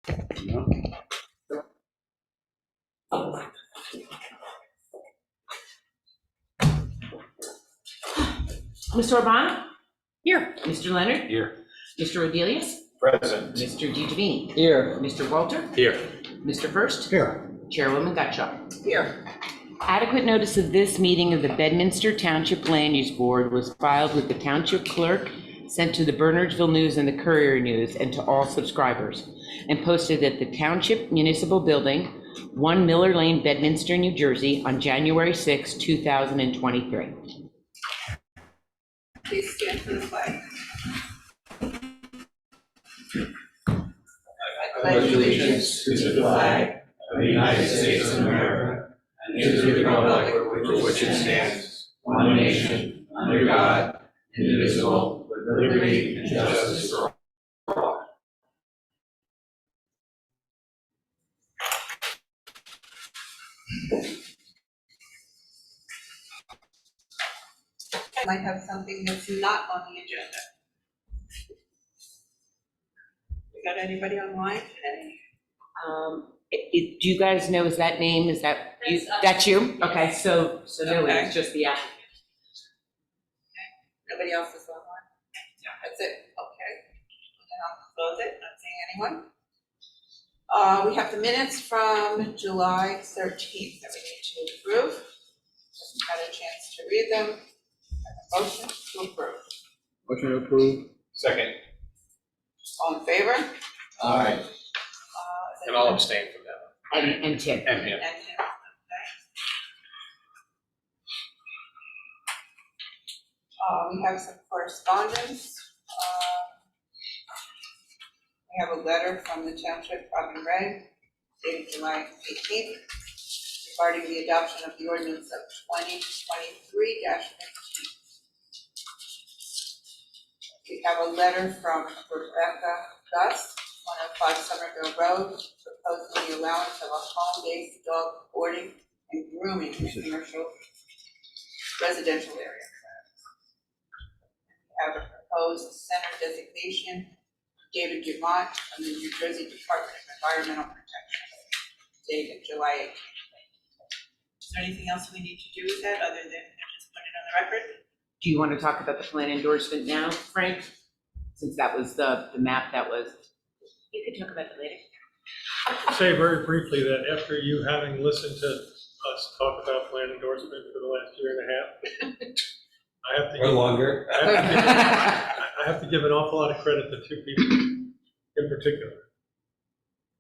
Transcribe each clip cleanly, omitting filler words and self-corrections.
No? Mr. Urbano? Here. Mr. Leonard? Here. Mr. Rodelius? Present. Mr. DiGiovanni? Here. Mr. Walter? Here. Mr. First? Here. Chairwoman Gutschall? Here. Adequate notice of this meeting of the Bedminster Township Land Use Board was filed with the Township Clerk, sent to the Bernardsville News and the Courier News, and to all subscribers, and posted at the Township Municipal Building, 1 Miller Lane, Bedminster, New Jersey, on January 6, 2023. Please stand for the flag. I pledge allegiance to the flag of the United States of America and to the republic for which it stands, one nation, under God, indivisible, with liberty and justice for all. I might have something that's not on the agenda. We got anybody online today? Do you guys know, is that name, is that you? That's you? Okay, so no, Okay. it's just the applicant. Nobody else is online? No. That's it, okay. Then I'll close it, not seeing anyone. We have the minutes from July 13th that we need to approve. Just had a chance to read them. Have a motion to approve. Motion to approve. Second. All in favor? Aye. And I'll abstain from that And Tim. one. And him. And Tim, okay. We have some correspondence. We have a letter from the Township Robin Ray dated July 18th regarding the adoption of the ordinance of 2023-15. We have a letter from Rebecca Gus, 105 Somerville Road, proposing the allowance of a home-based dog boarding and grooming in a commercial residential area. We have a proposed center designation, David Dumont from the New Jersey Department of Environmental Protection, dated July 18th. Is there anything else we need to do with that other than just put it on the record? Do you want to talk about the plan endorsement now, Frank? Since that was the map that was, you could talk about it later. Say very briefly that after you having listened to us talk about plan endorsement for the last year and a half, I have to Or longer. I have to give an awful lot of credit to two people in particular.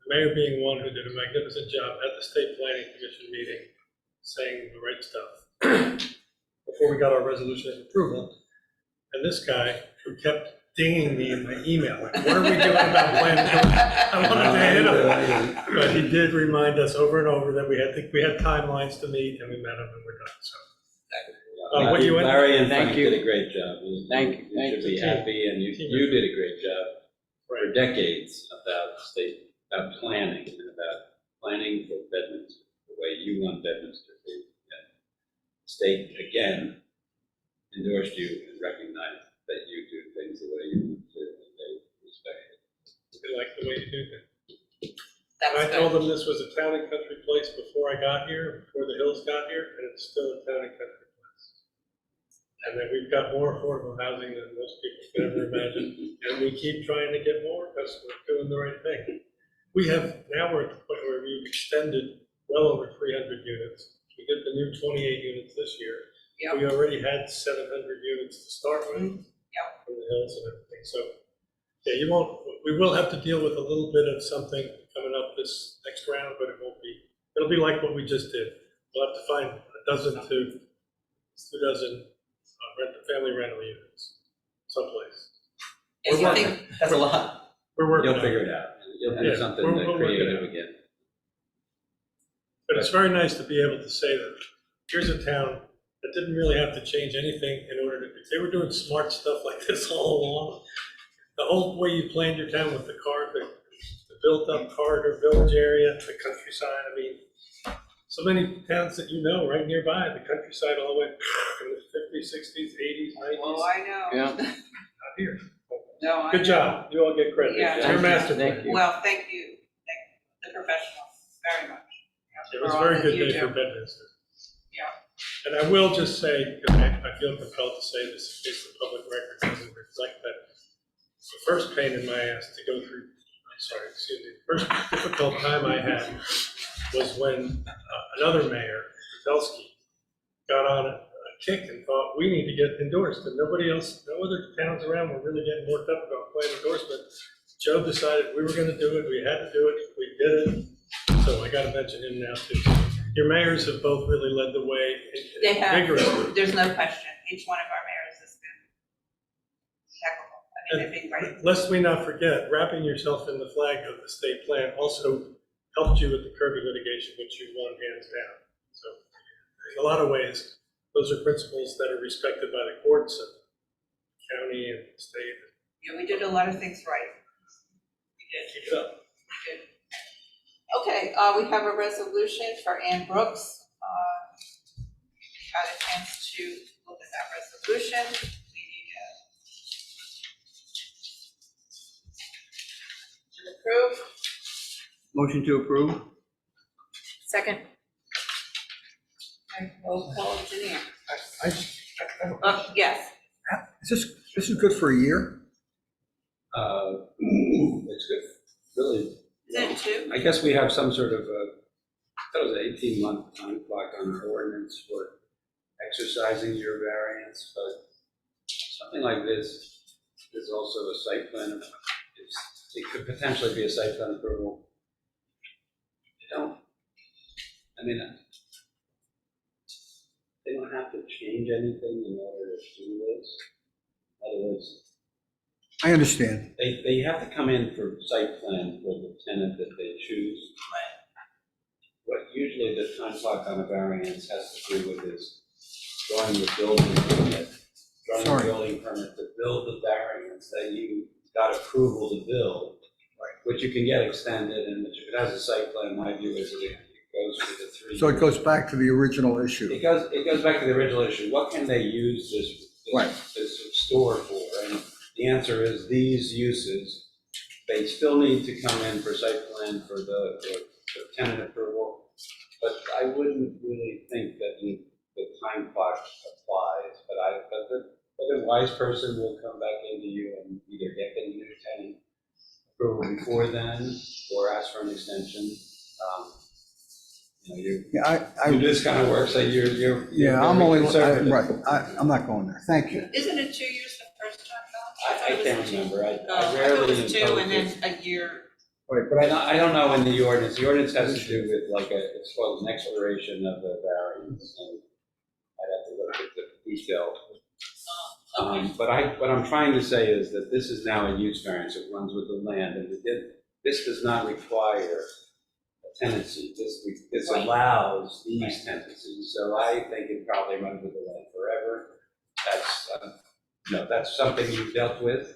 The mayor being one who did a magnificent job at the State Planning Commission meeting, saying the right stuff before we got our resolution of approval. And this guy who kept dinging me in my email, like, what are we doing about plan endorsement? I wanted to hit him. But he did remind us over and over that we had timelines to meet, and we met them, and we're done, so. What you Larry and Thank Frank you. did a great job. Thank you. You should be you. happy, and you did a great job for decades about planning, and about planning for Bedminster, the way you want Bedminster to be. And the state, again, endorsed you and recognized that you do things the way you want to, and they respect it. I like the way you do that. That's I good. told them this was a town and country place before I got here, before the Hills got here, and it's still a town and country place. And then we've got more affordable housing than most people could ever imagine, and we keep trying to get more because we're doing the right thing. We're at the point where we've extended well over 300 units. We did the new 28 units this year. Yep. We already had 700 units to start with. Yep. From the Hills and everything, so, yeah, we will have to deal with a little bit of something coming up this next round, but it'll be like what we just did. We'll have to find a dozen to 2 dozen family rental units someplace. And you think, That's a lot. We're working You'll on figure it. it out. You'll Yeah, have something we'll work it creative out. again. But it's very nice to be able to say that here's a town that didn't really have to change anything in order to, they were doing smart stuff like this all along. The whole way you planned your town with the built-up corridor village area, the countryside, I mean, so many towns that you know right nearby, the countryside all the way from the 50s, 60s, 80s, 90s. oh, I know. Yeah. Out here. No, I Good know. job. You all get credit. Yeah. It's your master Thank plan. you. Well, thank you professional, very much. It was For a all very that good you day for do. Bedminster. Yeah. And I will just say, because I feel compelled to say this in case the public record doesn't reflect that, the first pain in my ass to go through, the first difficult time I had was when another mayor, Belsky, got on a kick and thought, we need to get endorsed, and nobody else, no other towns around were really getting worked up about plan endorsement. Joe decided we were gonna do it, we had to do it, we did it, so I gotta mention him now too. Your mayors have both really led the way They have, vigorously. there's no question, each one of our mayors has been impeccable, I mean, they've been great. Lest we not forget, wrapping yourself in the flag of the state plan also helped you with the Kirby litigation, which you won hands down. So in a lot of ways, those are principles that are respected by the courts and county and state. Yeah, we did a lot of things right. We did. Keep it up. We did. Okay, we have a resolution for Ann Brooks. Had a chance to look at that resolution. We need to approve. Motion to approve? Second. Roll call, Janine. I, Yes. this is good for a year? It's good, really. Is it two? I guess we have some sort of that was an 18-month time clock on our ordinance for exercising your variance, but something like this is also a site plan. It could potentially be a site plan approval. They don't have to change anything in order to do this. In other words, I understand. they have to come in for site plan for the tenant that they choose. What usually the time clock on a variance has to do with is drawing the building permit, to build the variance that you got approval to build, which you can get extended, and which if it has a site plan, my view is that it goes for the 3 years. So it goes back to the original issue. It goes back to the original issue. What can they use this store for? And the answer is these uses. They still need to come in for site plan for the tenant approval, but I wouldn't really think that the time clock applies. But a wise person will come back into you and either get the new tenant approval before then, or ask for an extension. Yeah, You do this kind of work, so you're yeah, I'm very only, conservative. I'm not going there. Thank you. Isn't it 2 years the first time, though? I thought it can't was two. remember. I Oh, I thought rarely it was 2 and impose then a year. Right, but I don't know in the ordinance. The ordinance has to do with it's called an expiration of the variance, and I'd have to look at the detail. Okay. But what I'm trying to say is that this is now a use variance. It runs with the land, and this does not require a tenancy. This Right. allows these tenancies, so I think it probably runs with the land forever. That's something you've dealt with.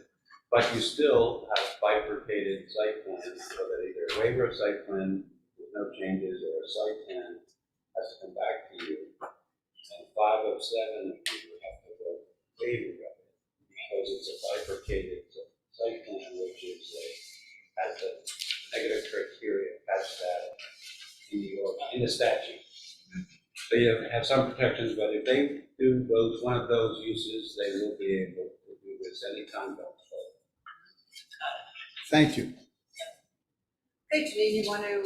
But you still have bifurcated site plans, so that either a waiver of site plan with no changes or a site plan has to come back to you. And 5 of 7 of you have to go waiver of it, because it's a bifurcated site plan, which has the negative criteria, has that in the statute. So you have some protections, but if they do one of those uses, they will be able to do this anytime going forward. Thank you. Hey, Janine, you want to have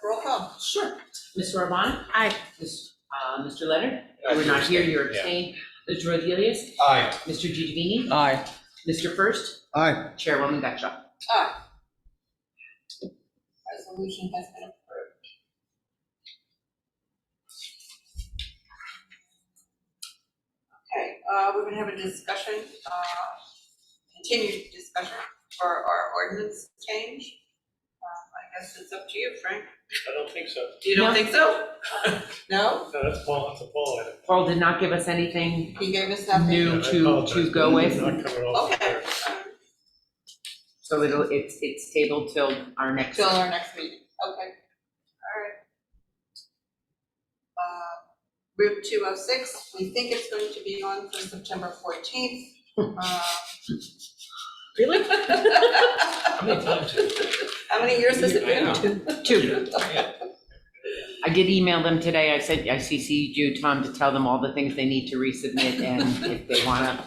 roll call? Sure. Ms. Urbana? Aye. Mr. Leonard? You were not here, you're abstained. Mr. Rodriguez? Aye. Mr. Giovanni? Aye. Mr. First? Aye. Chairwoman Gotcha. Aye. Resolution has been approved. Okay, we're gonna have a discussion, continued discussion for our ordinance change. I guess it's up to you, Frank. I don't think so. You don't No. think so? No? No, that's Paul, that's a Paul item. Paul did not give us anything He gave us nothing? new I to apologize, go but with, it's not coming off Okay, there. so it's tabled till our next. till our next meeting, okay, all right. Route 206, we think it's going to be on for September 14th. Really? How many times? How many years has it I know. been? Two. Man. I did email them today. I said, I CC'd you, Tom, to tell them all the things they need to resubmit, and if they want to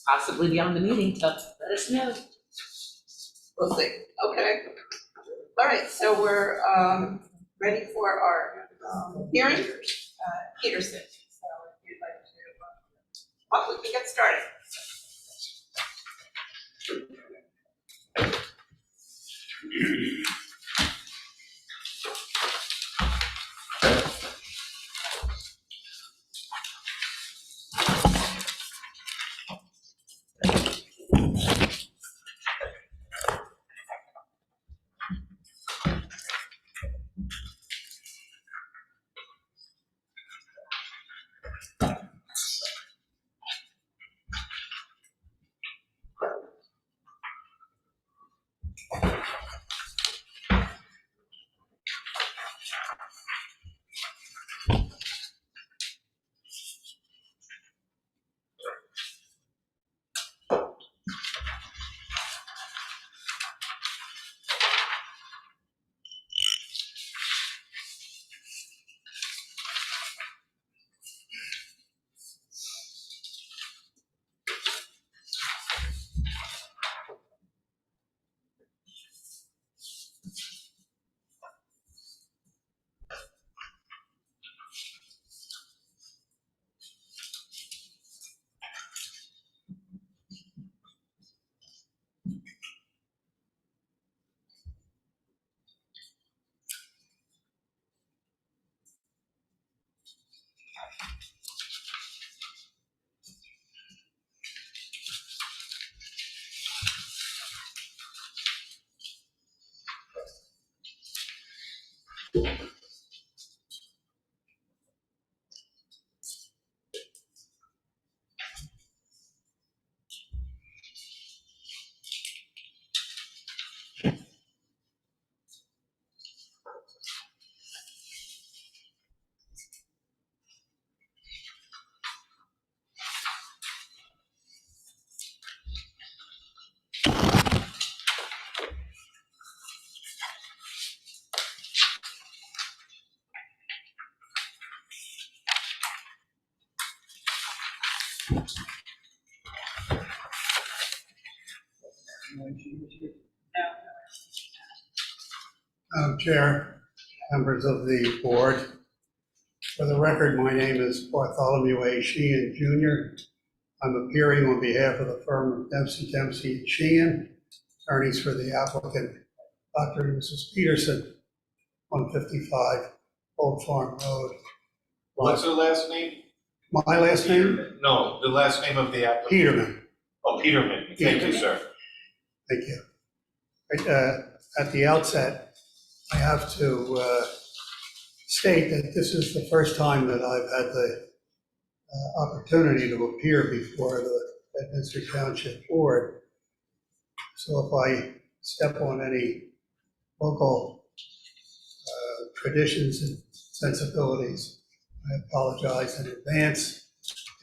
possibly be on the meeting, let us know. We'll see, okay. All right, so we're ready for our hearing. Peterson, so if you'd like to, we can get started. Madam Chair, members of the board, for the record, my name is Bartholomew A. Sheehan Jr. I'm appearing on behalf of the firm of Dempsey and Sheehan, attorneys for the applicant, Dr. and Mrs. Peterson, 155 Old Farm Road. What's her last name? My last name? No, the last name of the applicant. Peterman. Oh, Peterman. Thank you, Peterman. sir. Thank you. At the outset, I have to state that this is the first time that I've had the opportunity to appear before the Bedminster Township Board. So if I step on any local traditions and sensibilities, I apologize in advance.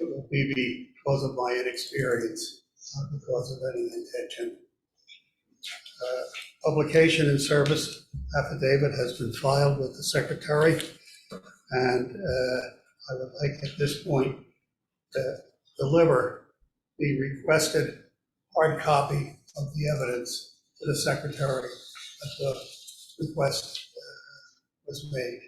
It will be because of my inexperience, not because of any intention. Publication and service affidavit has been filed with the secretary, and I would like at this point to deliver the requested hard copy of the evidence to the secretary that the request was made.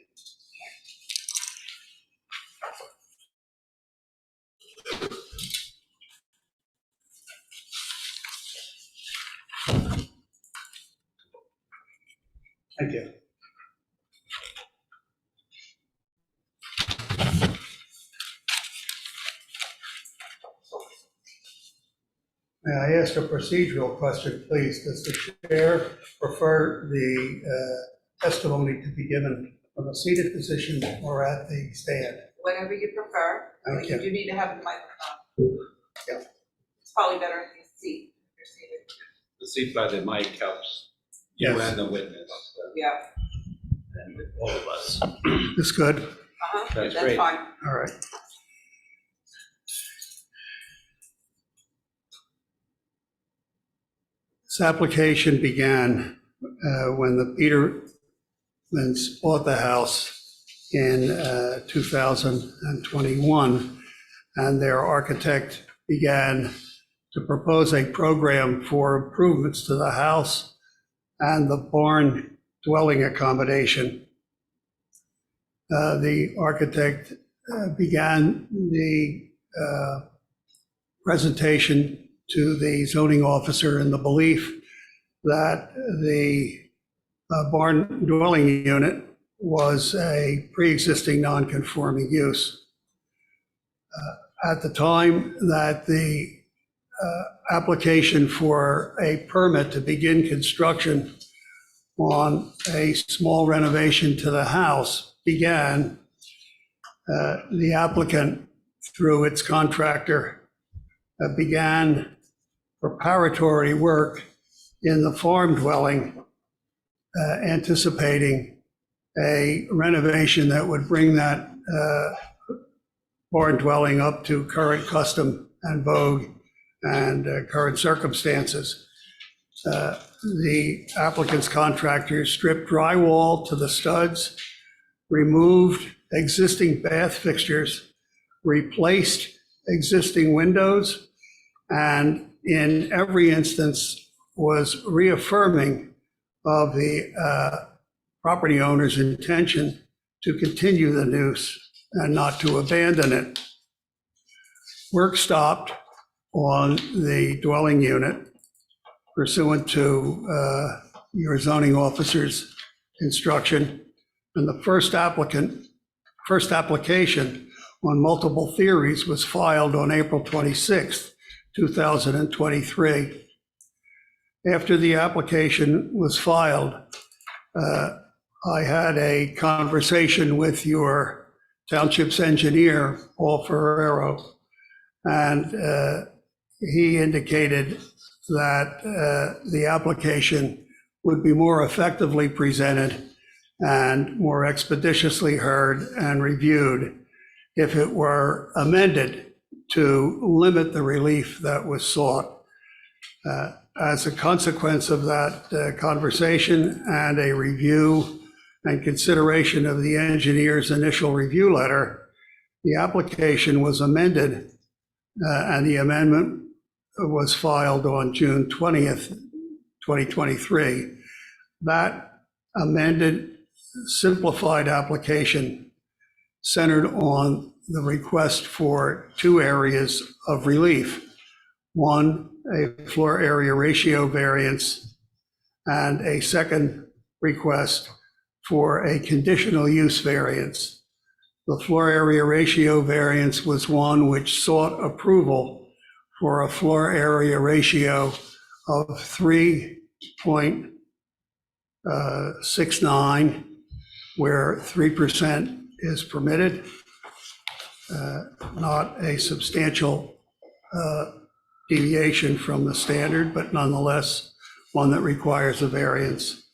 Thank you. May I ask a procedural question, please? Does the chair prefer the testimony to be given from a seated position or at the stand? Whatever you prefer. Thank You you. do need to have the microphone. Yeah. It's probably better if you see, if you're seated. The seat by the mic helps you Yes. and the witness, Yeah, and all of us. This good? uh-huh, That's that's great. fine. All right. This application began when the Petermans bought the house in 2021, and their architect began to propose a program for improvements to the house and the barn dwelling accommodation. The architect began the presentation to the zoning officer in the belief that the barn dwelling unit was a pre-existing non-conforming use. At the time that the application for a permit to begin construction on a small renovation to the house began, the applicant, through its contractor, began preparatory work in the farm dwelling, anticipating a renovation that would bring that barn dwelling up to current custom and vogue and current circumstances. The applicant's contractor stripped drywall to the studs, removed existing bath fixtures, replaced existing windows, and in every instance was reaffirming of the property owner's intention to continue the use and not to abandon it. Work stopped on the dwelling unit pursuant to your zoning officer's instruction, and the first application on multiple theories was filed on April 26th, 2023. After the application was filed, I had a conversation with your township's engineer, Paul Ferrero, and he indicated that the application would be more effectively presented and more expeditiously heard and reviewed if it were amended to limit the relief that was sought. As a consequence of that conversation and a review and consideration of the engineer's initial review letter, the application was amended, and the amendment was filed on June 20th, 2023. That amended, simplified application centered on the request for two areas of relief. One, a floor area ratio variance, and a second request for a conditional use variance. The floor area ratio variance was one which sought approval for a floor area ratio of 3.69, where 3% is permitted, not a substantial deviation from the standard, but nonetheless one that requires a variance.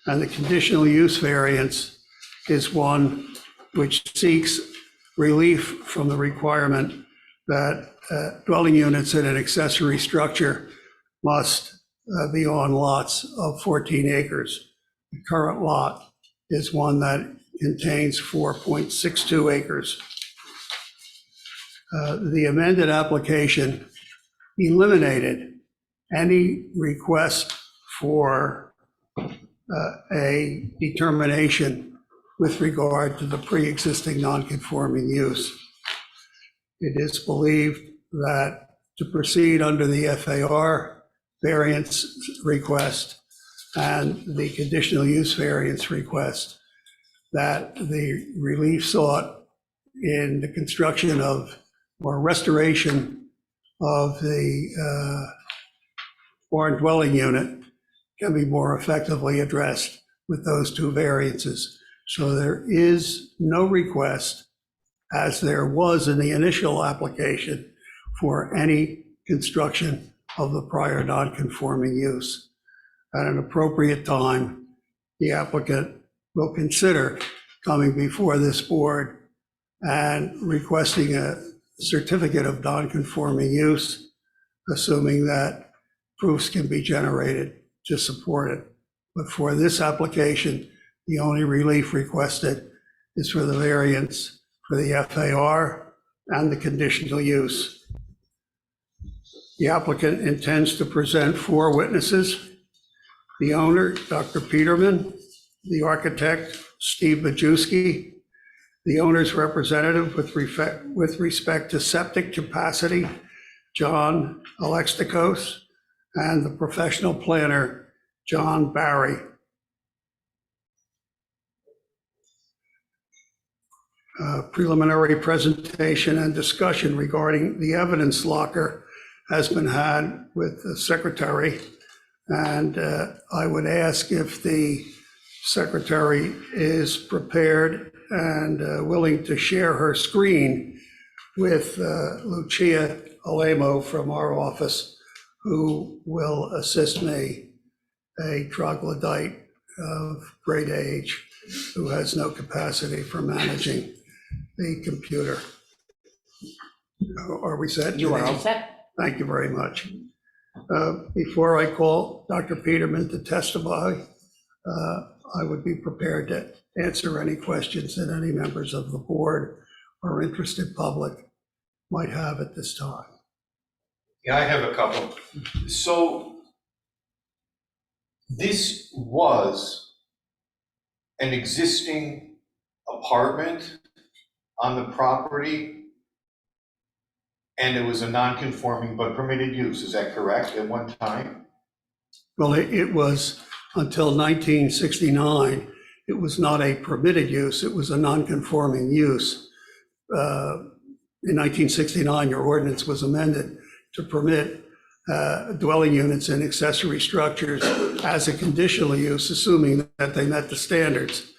And the conditional use variance is one which seeks relief from the requirement that dwelling units in an accessory structure must be on lots of 14 acres. The current lot is one that contains 4.62 acres. The amended application eliminated any request for a determination with regard to the pre-existing non-conforming use. It is believed that to proceed under the FAR variance request and the conditional use variance request, that the relief sought in the construction of or restoration of the barn dwelling unit can be more effectively addressed with those two variances. So there is no request, as there was in the initial application, for any construction of the prior non-conforming use. At an appropriate time, the applicant will consider coming before this board and requesting a certificate of non-conforming use, assuming that proofs can be generated to support it. But for this application, the only relief requested is for the variance for the FAR and the conditional use. The applicant intends to present 4 witnesses: the owner, Dr. Peterman, the architect, Steve Majewski, the owner's representative with respect to septic capacity, John Alextikos, and the professional planner, John Barry. Preliminary presentation and discussion regarding the evidence locker has been had with the secretary. And I would ask if the secretary is prepared and willing to share her screen with Lucia Alemo from our office, who will assist me, a troglodyte of great age who has no capacity for managing the computer. Are we set? You are all set. Thank you very much. Before I call Dr. Peterman to testify, I would be prepared to answer any questions that any members of the board or interested public might have at this time. Yeah, I have a couple. So this was an existing apartment on the property, and it was a non-conforming but permitted use, is that correct, at one time? Well, it was until 1969, it was not a permitted use, it was a non-conforming use. In 1969, your ordinance was amended to permit dwelling units and accessory structures as a conditional use, assuming that they met the standards.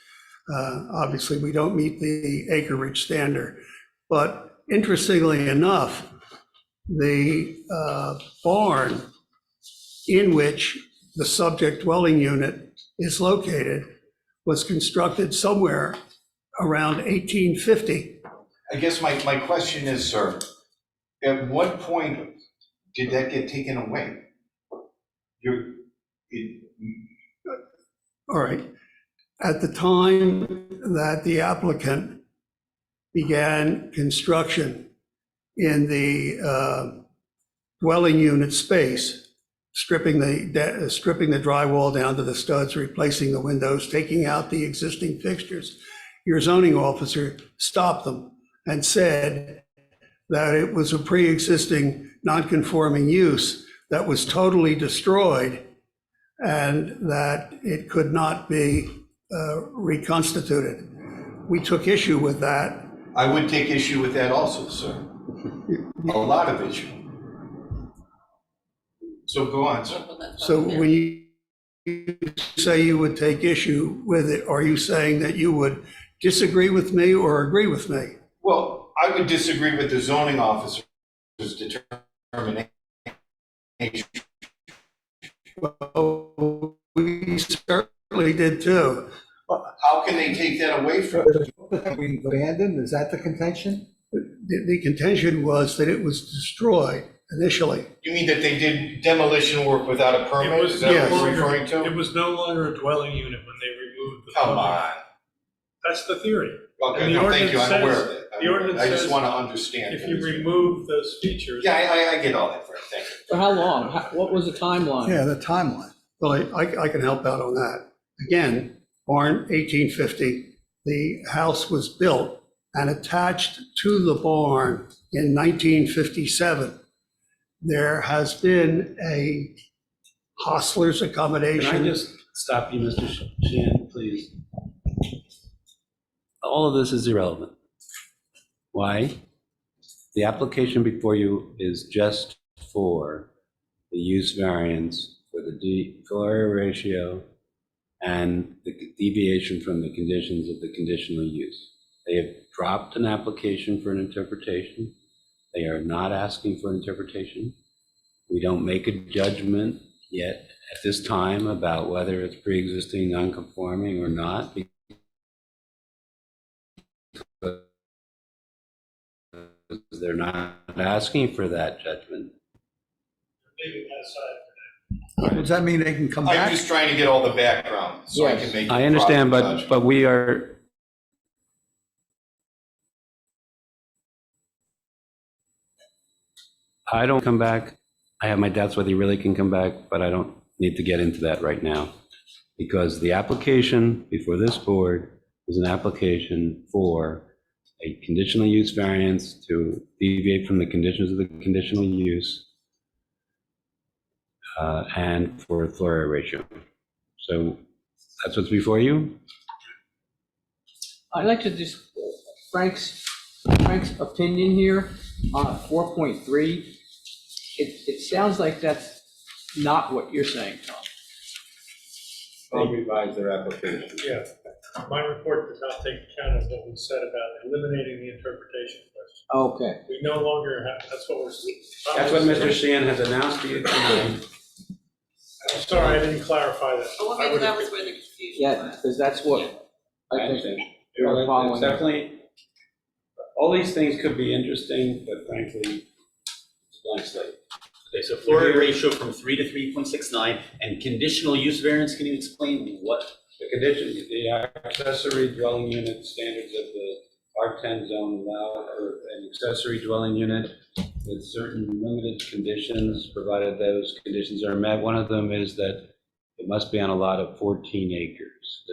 Obviously, we don't meet the acreage standard. But interestingly enough, the barn in which the subject dwelling unit is located was constructed somewhere around 1850. I guess my question is, sir, at what point did that get taken away? All right. At the time that the applicant began construction in the dwelling unit space, stripping the drywall down to the studs, replacing the windows, taking out the existing fixtures, your zoning officer stopped them and said that it was a pre-existing non-conforming use that was totally destroyed and that it could not be reconstituted. We took issue with that. I would take issue with that also, sir. A lot of issue. So go on, sir. So when you say you would take issue with it, are you saying that you would disagree with me or agree with me? Well, I would disagree with the zoning officer's determination. Well, we certainly did too. How can they take that away from us? We abandoned, is that the contention? The contention was that it was destroyed initially. You mean that they did demolition work without a permit? Is that what you're referring It to? was no longer a dwelling unit when they removed the Come plumbing. on. That's the theory. Okay, And the no, thank you, I'm ordinance aware of says- it. the ordinance I just says want to understand. If you things. remove those features. Yeah, I get all that, Fred, thank you. For how long? What was the timeline? Yeah, the timeline. Well, I can help out on that. Again, barn 1850, the house was built and attached to the barn in 1957. There has been a hostler's accommodation. Can I just stop you, Mr. Sheehan, please? All of this is irrelevant. Why? The application before you is just for the use variance for the floor area ratio and the deviation from the conditions of the conditional use. They have dropped an application for an interpretation. They are not asking for an interpretation. We don't make a judgment yet at this time about whether it's pre-existing non-conforming or not. They're not asking for that judgment. Leaving that aside for Does that mean they can come I'm back? just trying to get all the background so I Yes. can make. I understand, proper but, judgment. but we are, I don't come back. I have my doubts whether he really can come back, but I don't need to get into that right now. Because the application before this board is an application for a conditional use variance to deviate from the conditions of the conditional use and for a floor area ratio. So that's what's before you? I'd like to just, Frank's opinion here on 4.3. It sounds like that's not what you're saying, Tom. They revised their application. Yeah, my report did not take account of what we said about eliminating the interpretation question. Okay. We no longer have, that's what we're. That's what Mr. Sheehan has announced to you tonight. I'm sorry, I didn't clarify that. Oh, well, I maybe would- that was where the confusion Yeah, was. because that's what I I think. understand. We're Well, following it's that. definitely, all these things could be interesting, but frankly, it's a blank slate. Okay, so floor area ratio from 3 to 3.69, and conditional use variance, can you explain what? The condition, the accessory dwelling unit standards of the R10 zone allow for an accessory dwelling unit with certain limited conditions, provided those conditions are met. One of them is that it must be on a lot of 14 acres.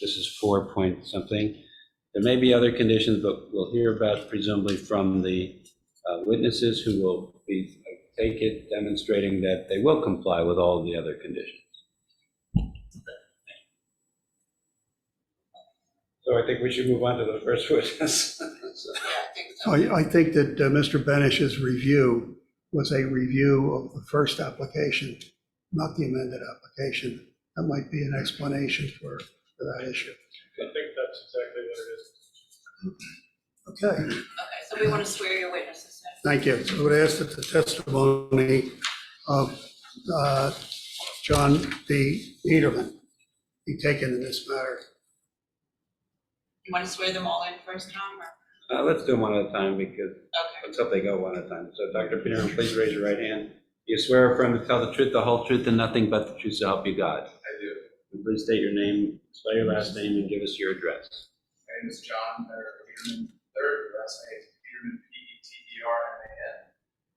This is 4 point something. There may be other conditions, but we'll hear about presumably from the witnesses who will be, I take it, demonstrating that they will comply with all the other conditions. So I think we should move on to the first witness. Yeah, I think So so. I think that Mr. Benish's review was a review of the first application, not the amended application. That might be an explanation for that issue. I think that's exactly what it is. Okay, Okay, so we want to swear your witnesses in. thank you. So I would ask that the testimony of John B. Peterman be taken in this matter. You want to swear them all in first, Tom, or? Let's do them one at a time because Okay. let's hope they go one at a time. So Dr. Peterman, please raise your right hand. You swear or affirm to tell the truth, the whole truth, and nothing but the truth, so help you God. I do. And please state your name, spell your last name, and give us your address. My name is John Peterman III. Last name is Peterman, Peterman.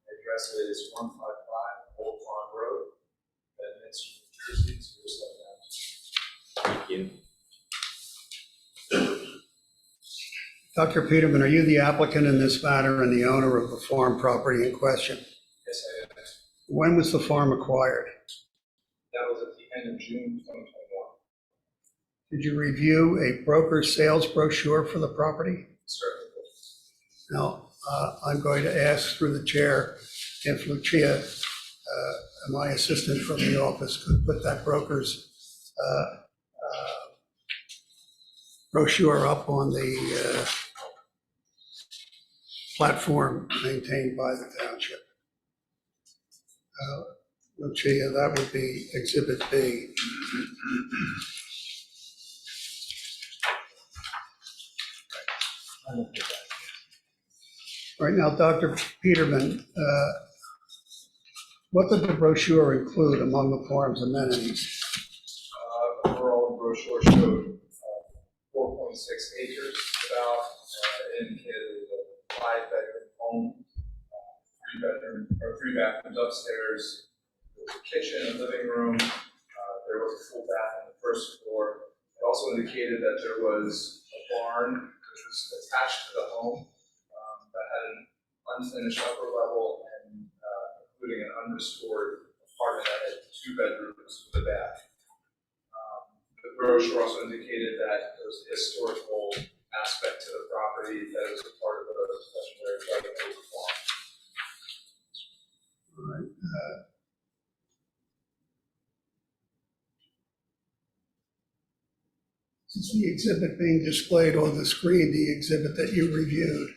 The address is 155 Old Farm Road, Bedminster, New Jersey, 079. Thank you. Dr. Peterman, are you the applicant in this matter and the owner of the farm property in question? Yes, I am. When was the farm acquired? That was at the end of June 2021. Did you review a broker's sales brochure for the property? Certainly. Now, I'm going to ask through the chair if Lucia, my assistant from the office, could put that broker's brochure up on the platform maintained by the township. Lucia, that would be Exhibit B. Right now, Dr. Peterman, what did the brochure include among the farm's amenities? Overall, the brochure showed 4.6 acres, about, indicated a 5-bedroom home, 3 bathrooms upstairs, there was a kitchen, a living room, there was a full bath on the first floor. It also indicated that there was a barn which was attached to the home that had an unfinished upper level and including an unrestored apartment that had 2 bedrooms with a bath. The brochure also indicated that there was a historical aspect to the property that was a part of the special area development farm. All right. Is the exhibit being displayed on the screen, the exhibit that you reviewed?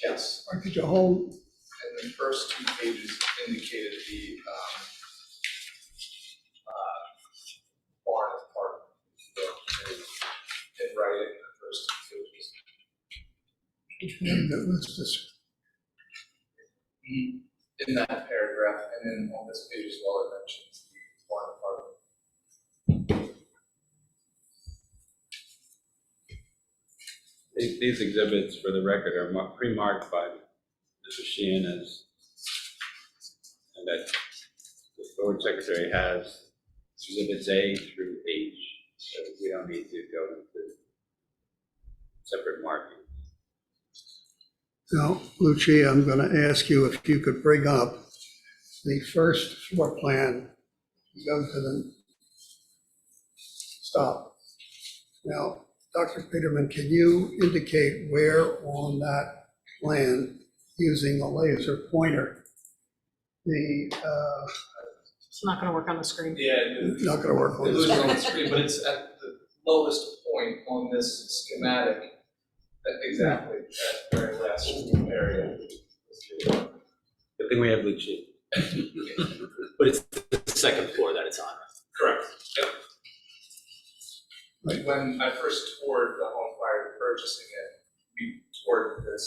Yes. Or could you hold, And the first 2 pages indicated the barn apartment. In writing, the first 2 pages. that was this, In that paragraph, and then on this page as well, it mentions the barn apartment. These exhibits, for the record, are pre-marked by Mr. Sheehan as, and that the board secretary has exhibits A through H, so we don't need to go into separate markings. Now, Lucia, I'm going to ask you if you could bring up the first floor plan. Go to the, stop. Now, Dr. Peterman, can you indicate where on that plan, using the laser pointer, the, It's not gonna work on the screen. Yeah, not going to work on it this. loses on the screen, but it's at the lowest point on this schematic. Exactly, that very last area. Good thing we have Lucia. But it's the second floor that it's on. Correct. Yep. When I first toured the home prior to purchasing it, we toured this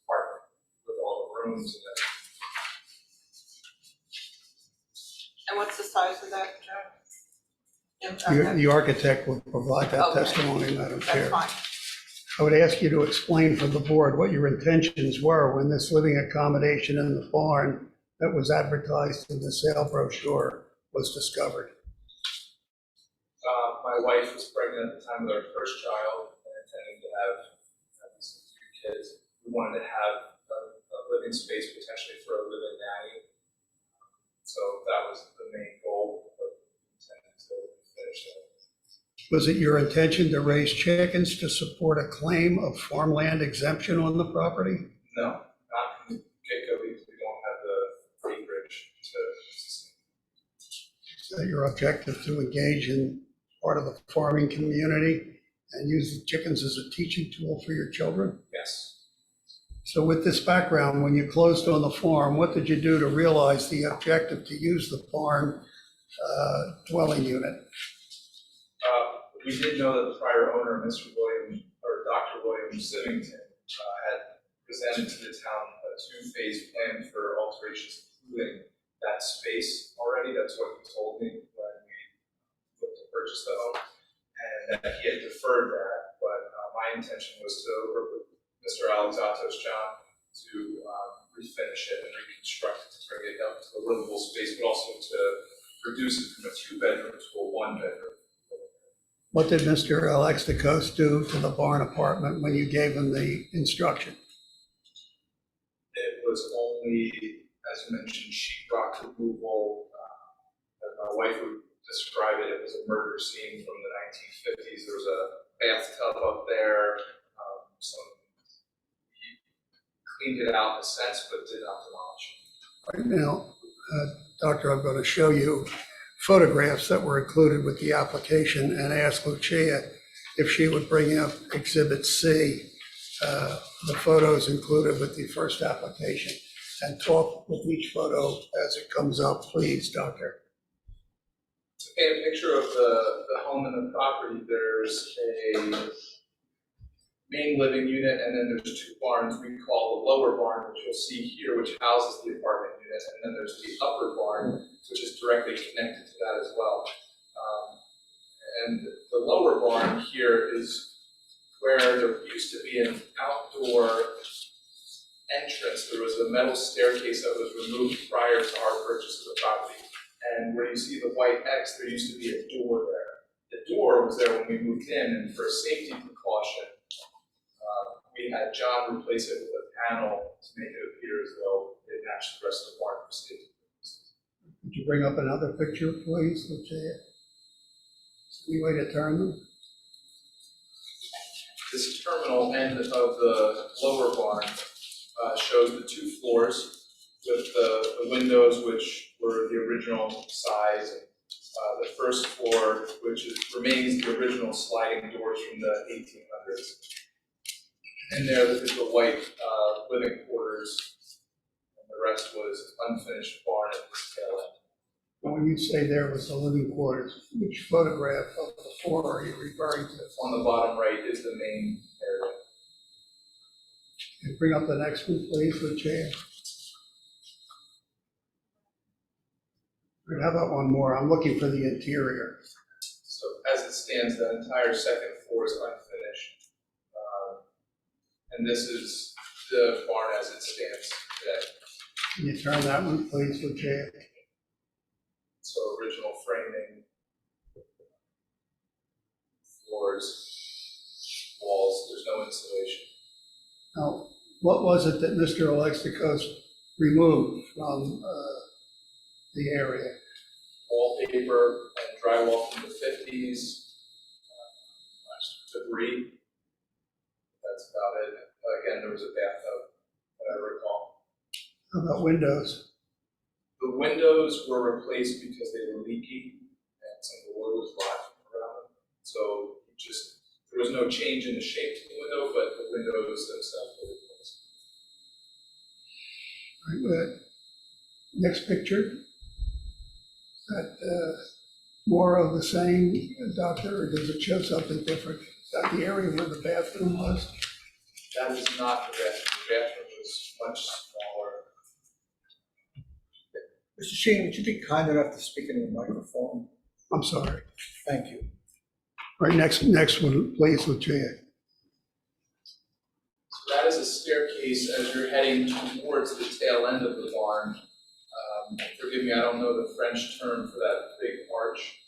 apartment with all the rooms and everything. And what's the size of that, Joe? The architect will provide that Okay. testimony, Madam Chair. That's fine. I would ask you to explain for the board what your intentions were when this living accommodation in the barn that was advertised in the sale brochure was discovered. My wife was pregnant at the time of our first child and intending to have these 2 kids. We wanted to have a living space potentially for a living nanny. So that was the main goal, but we intended to finish it. Was it your intention to raise chickens to support a claim of farmland exemption on the property? No, not from the get-go because we don't have the acreage to sustain. Is that your objective, to engage in part of the farming community and use the chickens as a teaching tool for your children? Yes. So with this background, when you closed on the farm, what did you do to realize the objective to use the barn dwelling unit? We did know that the prior owner, Mr. William, or Dr. William Sivington, had presented to the town a 2-phase plan for alterations, including that space already. That's what he told me when we looked to purchase the home, and that he had deferred that. But my intention was to work with Mr. Alexatos, John, to refinish it and reconstruct it to bring it up to a livable space, but also to reduce it from a 2-bedroom to a 1-bedroom. What did Mr. Alexakos do to the barn apartment when you gave him the instruction? It was only, as you mentioned, sheetrock removal. As my wife would describe it, it was a murder scene from the 1950s. There was a bathtub up there. He cleaned it out in a sense, but did not demolish it. Right now, Doctor, I'm going to show you photographs that were included with the application and ask Lucia if she would bring up Exhibit C, the photos included with the first application, and talk with each photo as it comes up, please, Doctor. To paint a picture of the home and the property, there's a main living unit, and then there's 2 barns we call the lower barn, which you'll see here, which houses the apartment unit, and then there's the upper barn, which is directly connected to that as well. And the lower barn here is where there used to be an outdoor entrance. There was a metal staircase that was removed prior to our purchase of the property. And where you see the white X, there used to be a door there. The door was there when we moved in, and for safety precaution, we had John replace it with a panel to make it appear as though it matched the rest of the barn for safety purposes. Could you bring up another picture, please, Lucia? Any way to turn them? This terminal end of the lower barn shows the 2 floors with the windows, which were the original size. And the first floor, which remains the original sliding doors from the 1800s. And there is the white living quarters, and the rest was unfinished barn at the tail end. When you say there was the living quarters, which photograph of the 4 are you referring to? On the bottom right is the main area. Can you bring up the next one, please, Lucia? All right, how about one more? I'm looking for the interior. So as it stands, that entire second floor is unfinished. And this is the barn as it stands today. Can you turn that one, please, Lucia? So original framing, floors, walls, there's no insulation. Now, what was it that Mr. Alexikos removed from the area? Wallpaper and drywall from the 50s, debris. That's about it. Again, there was a bathtub that I recall. How about windows? The windows were replaced because they were leaky and some of the wood was rotting around them. So there was no change in the shape of the window, but the windows themselves were replaced. All right, next picture. Is that more of the same, Doctor, or does it show something different? Is that the area where the bathroom was? That is not the bathroom. The bathroom was much smaller. Mr. Sheen, would you be kind enough to speak into the microphone? I'm sorry. Thank you. All right, next one, please, Lucia. So that is a staircase as you're heading towards the tail end of the barn. Forgive me, I don't know the French term for that big arch.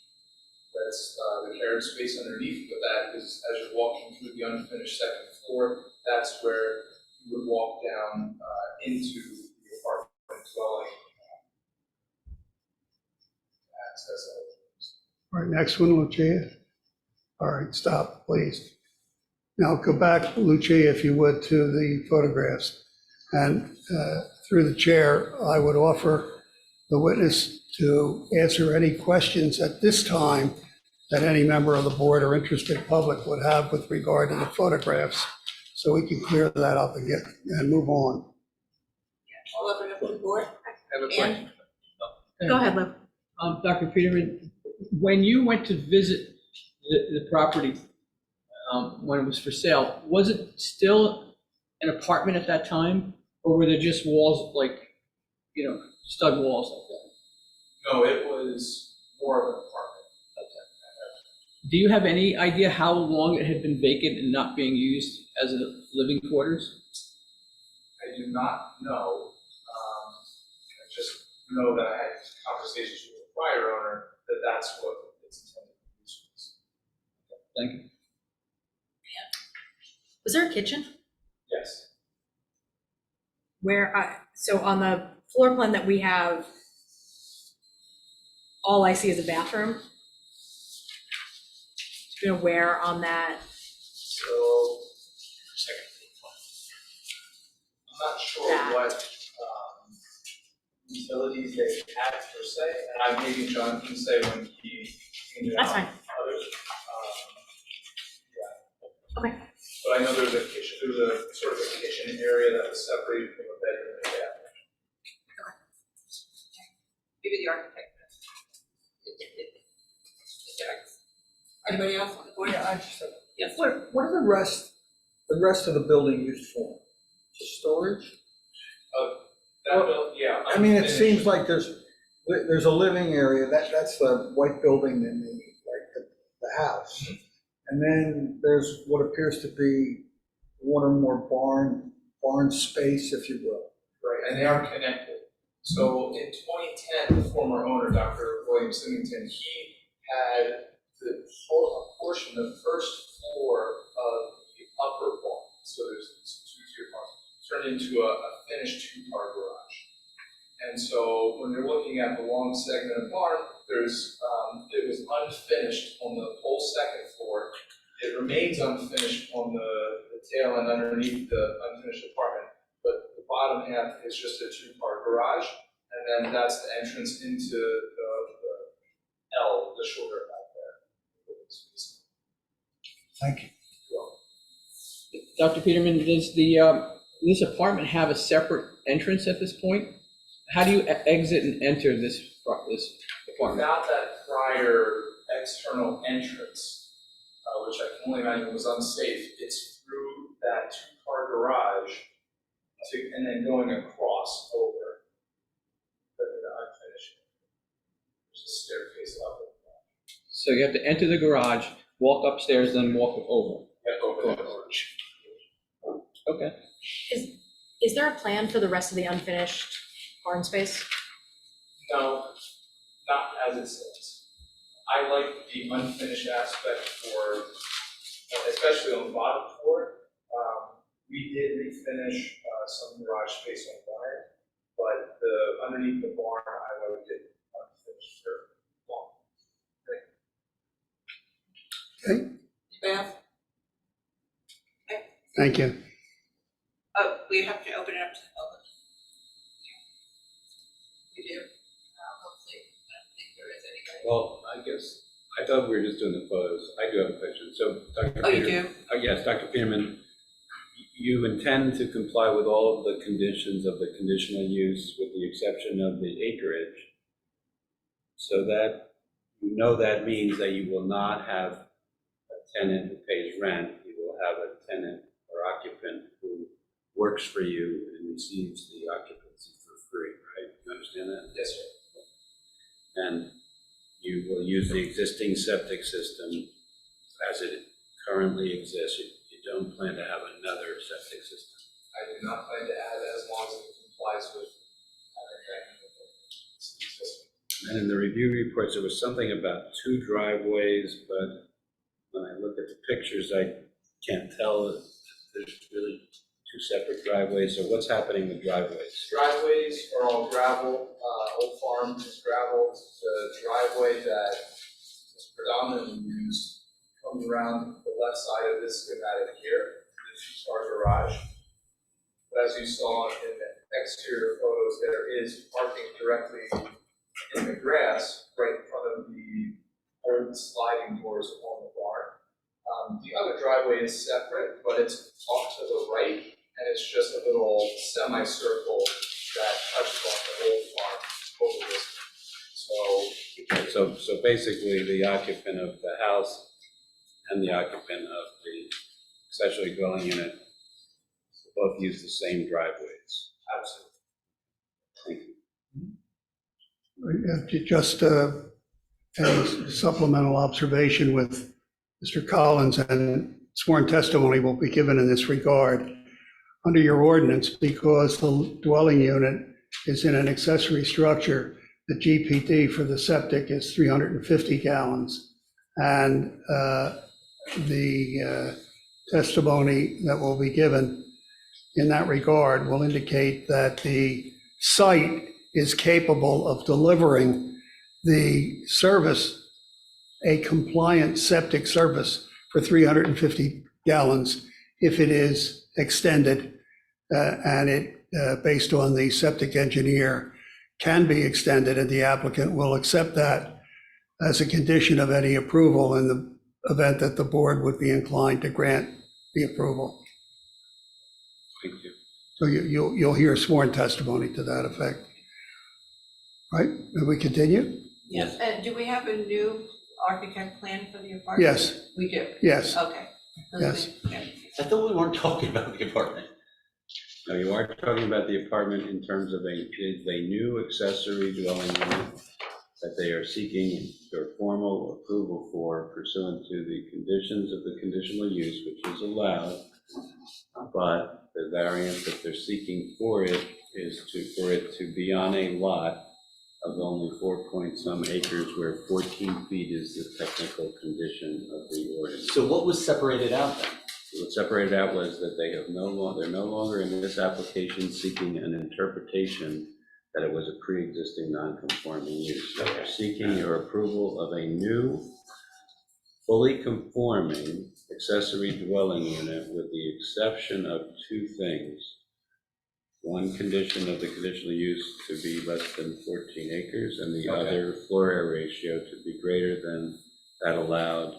That's the carriage space underneath, but that is, as you're walking through the unfinished second floor, that's where you would walk down into the apartment dwelling access. All right, next one, Lucia. All right, stop, please. Now go back, Lucia, if you would, to the photographs. And through the chair, I would offer the witness to answer any questions at this time that any member of the board or interested public would have with regard to the photographs, so we can clear that up and move on. I'll open up to the board. I have a Ann? question. Go ahead, Liv. Dr. Peterman, when you went to visit the property, when it was for sale, was it still an apartment at that time? Or were there just walls, like, stud walls like that? No, it was more of an apartment. Do you have any idea how long it had been vacant and not being used as a living quarters? I do not know. I just know that I had conversations with the prior owner that that's what it's intended to use. Thank you. Was there a kitchen? Yes. So on the floor plan that we have, all I see is a bathroom. Where on that? So, I'm not sure That. what utilities they had per se, and maybe John can say when he came out. That's fine. Others. Yeah. Okay. But I know there's a kitchen, there's a sort of a kitchen area that was separated from a bedroom and a bathroom. Maybe the architect. Anybody else on the board? Yeah, I just have, Yes. what are the rest of the building used for? Just storage? Yeah. I mean, it unfinished. seems like there's a living area, that's the white building in the house. And then there's what appears to be one or more barn space, if you will. Right, and they are connected. So in 2010, the former owner, Dr. William Symington, he had a portion of the first floor of the upper barn. So there's this two-tier barn turned into a finished two-car garage. And so when you're looking at the long segment of barn, it was unfinished on the whole second floor. It remains unfinished on the tail end underneath the unfinished apartment, but the bottom half is just a two-car garage, and then that's the entrance into the L, the shorter out there. Thank you. Dr. Peterman, does this apartment have a separate entrance at this point? How do you exit and enter this apartment? Without that prior external entrance, which I can only imagine was unsafe, it's through that two-car garage and then going across over the unfinished. a staircase up. So you have to enter the garage, walk upstairs, then walk over. Yeah, over that arch. Okay. Is there a plan for the rest of the unfinished barn space? No, not as it sits. I like the unfinished aspect for, especially on the bottom floor. We did refinish some garage space on the barn, but the underneath the barn, I like it unfinished for long. Okay, Beth? thank you. Oh, we have to open it up to the public. We do. Hopefully, I don't think there is anybody. Well, I guess, I thought we were just doing the photos. I do have a question. So, Dr. Oh, you Peter- do? Yes, Dr. Peterman, you intend to comply with all of the conditions of the conditional use with the exception of the acreage. So that, you know, that means that you will not have a tenant who pays rent. You will have a tenant or occupant who works for you and receives the occupancy for free, right? You understand that? Yes, sir. And you will use the existing septic system as it currently exists. You don't plan to have another septic system. I do not plan to add it as long as it complies with our system. And in the review reports, there was something about 2 driveways, but when I look at the pictures, I can't tell if there's really 2 separate driveways. So what's happening with driveways? Driveways are all gravel, Old Farm is gravel. The driveway that is predominantly used comes around the left side of this schematic here. This is our garage. But as you saw in the exterior photos, there is parking directly in the grass right in front of the sliding doors on the barn. The other driveway is separate, but it's off to the right, and it's just a little semicircle that touches on the old farm over this. So basically, the occupant of the house and the occupant of the accessory dwelling unit both use the same driveways. Absolutely. Thank you. Just a supplemental observation with Mr. Collins, and sworn testimony will be given in this regard. Under your ordinance, because the dwelling unit is in an accessory structure, the GPD for the septic is 350 gallons. And the testimony that will be given in that regard will indicate that the site is capable of delivering the service, a compliant septic service for 350 gallons if it is extended, and it, based on the septic engineer, can be extended, and the applicant will accept that as a condition of any approval in the event that the board would be inclined to grant the approval. Thank you. So you'll hear sworn testimony to that effect. Right, may we continue? Yes. And do we have a new architect plan for the apartment? Yes, We do? yes, Okay. yes. I thought we weren't talking about the apartment. Now, you are talking about the apartment in terms of a new accessory dwelling unit that they are seeking their formal approval for pursuant to the conditions of the conditional use, which is allowed. But the variance that they're seeking for it is for it to be on a lot of only 4-point-some acres, where 14 feet is the technical condition of the ordinance. So what was separated out then? What separated out was that they're no longer in this application seeking an interpretation that it was a pre-existing non-conforming use. So they're seeking your approval of a new, fully conforming accessory dwelling unit with the exception of 2 things. One condition of the conditional use to be less than 14 acres, and the other floor area ratio to be greater than that allowed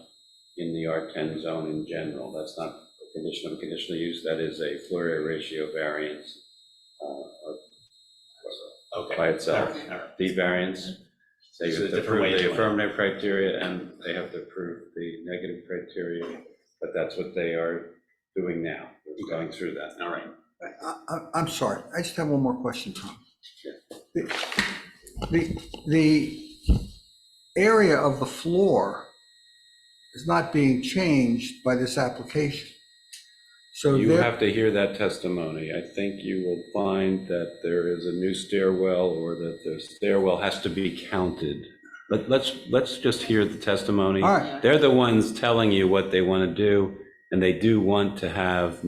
in the R10 zone in general. That's not a condition of conditional use, that is a floor area ratio variance by itself. All right. The variance, they So have to different prove way of the doing it. affirmative criteria and they have to prove the negative criteria, but that's what they are doing now. We're going through that. All right. I'm sorry, I just have one more question, Tom. The area of the floor is not being changed by this application. So You there, have to hear that testimony. I think you will find that there is a new stairwell or that the stairwell has to be counted. Let's just hear the testimony. all right, They're the ones telling you what they want to do, and they do want to have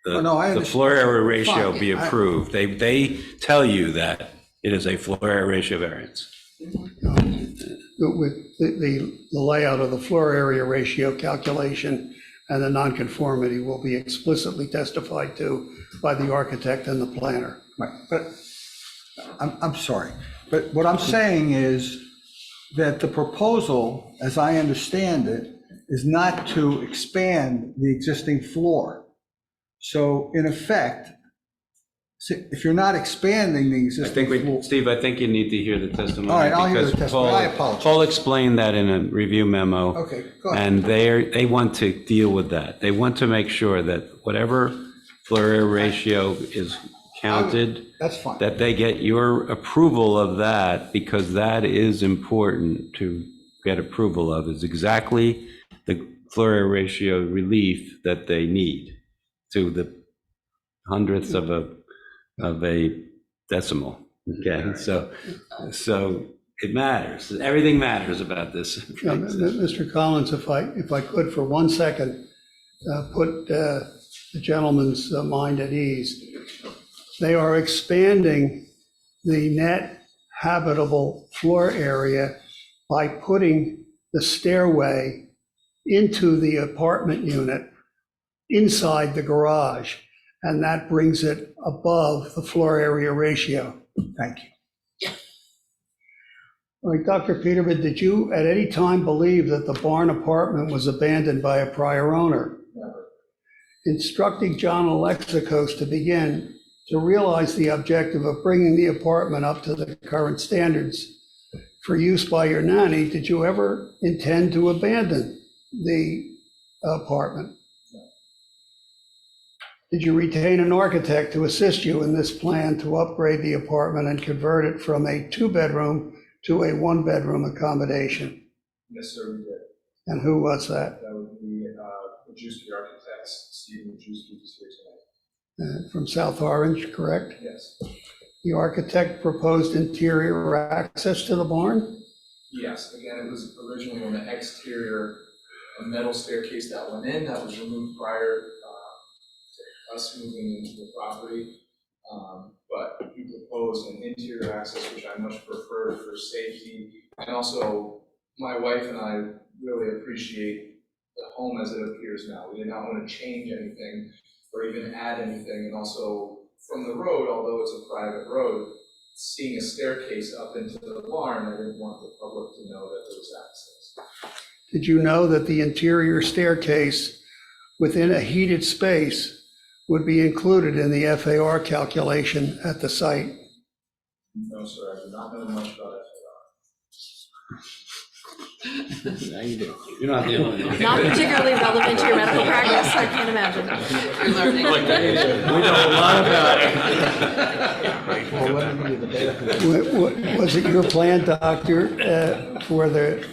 Oh, no, I the floor area ratio Fine. be approved. They tell you that it is a floor area ratio variance. With the layout of the floor area ratio calculation and the nonconformity will be explicitly testified to by the architect and the planner. right, but I'm sorry, but what I'm saying is that the proposal, as I understand it, is not to expand the existing floor. So in effect, if you're not expanding the I existing think floor. Steve, I think you need to hear the testimony. All right, I'll hear the because testimony. I Paul- apologize. Paul explained that in a review memo. Okay, go ahead. And they want to deal with that. They want to make sure that whatever floor area ratio is counted, That's fine. that they get your approval of that, because that is important to get approval of, is exactly the floor area ratio relief that they need to the hundredths of a decimal. Okay, so it matters. Everything matters about this. Mr. Collins, if I could for 1 second, put the gentleman's mind at ease. They are expanding the net habitable floor area by putting the stairway into the apartment unit inside the garage, and that brings it above the floor area ratio. Thank you. All right, Dr. Peterman, did you at any time believe that the barn apartment was abandoned by a prior owner? Never. Instructing John Alexakos to begin to realize the objective of bringing the apartment up to the current standards for use by your nanny, did you ever intend to abandon the apartment? Did you retain an architect to assist you in this plan to upgrade the apartment and convert it from a 2-bedroom to a 1-bedroom accommodation? Yes, sir, we did. And who was that? That would be Majewski Architects, Stephen Majewski is here tonight. From South Orange, correct? Yes. The architect proposed interior access to the barn? Yes, again, it was originally on the exterior, a metal staircase that went in, that was removed prior to us moving into the property. But we proposed an interior access, which I much prefer for safety. And also, my wife and I really appreciate the home as it appears now. We did not want to change anything or even add anything. And also, from the road, although it's a private road, seeing a staircase up into the barn, I didn't want the public to know that there was access. Did you know that the interior staircase within a heated space would be included in the FAR calculation at the site? No, sir, I do not know much about FAR. Now you do. You're not the only one. Not particularly relevant to your medical practice, I can't imagine. You're learning. We know a lot about it. Was it your plan, Doctor, for the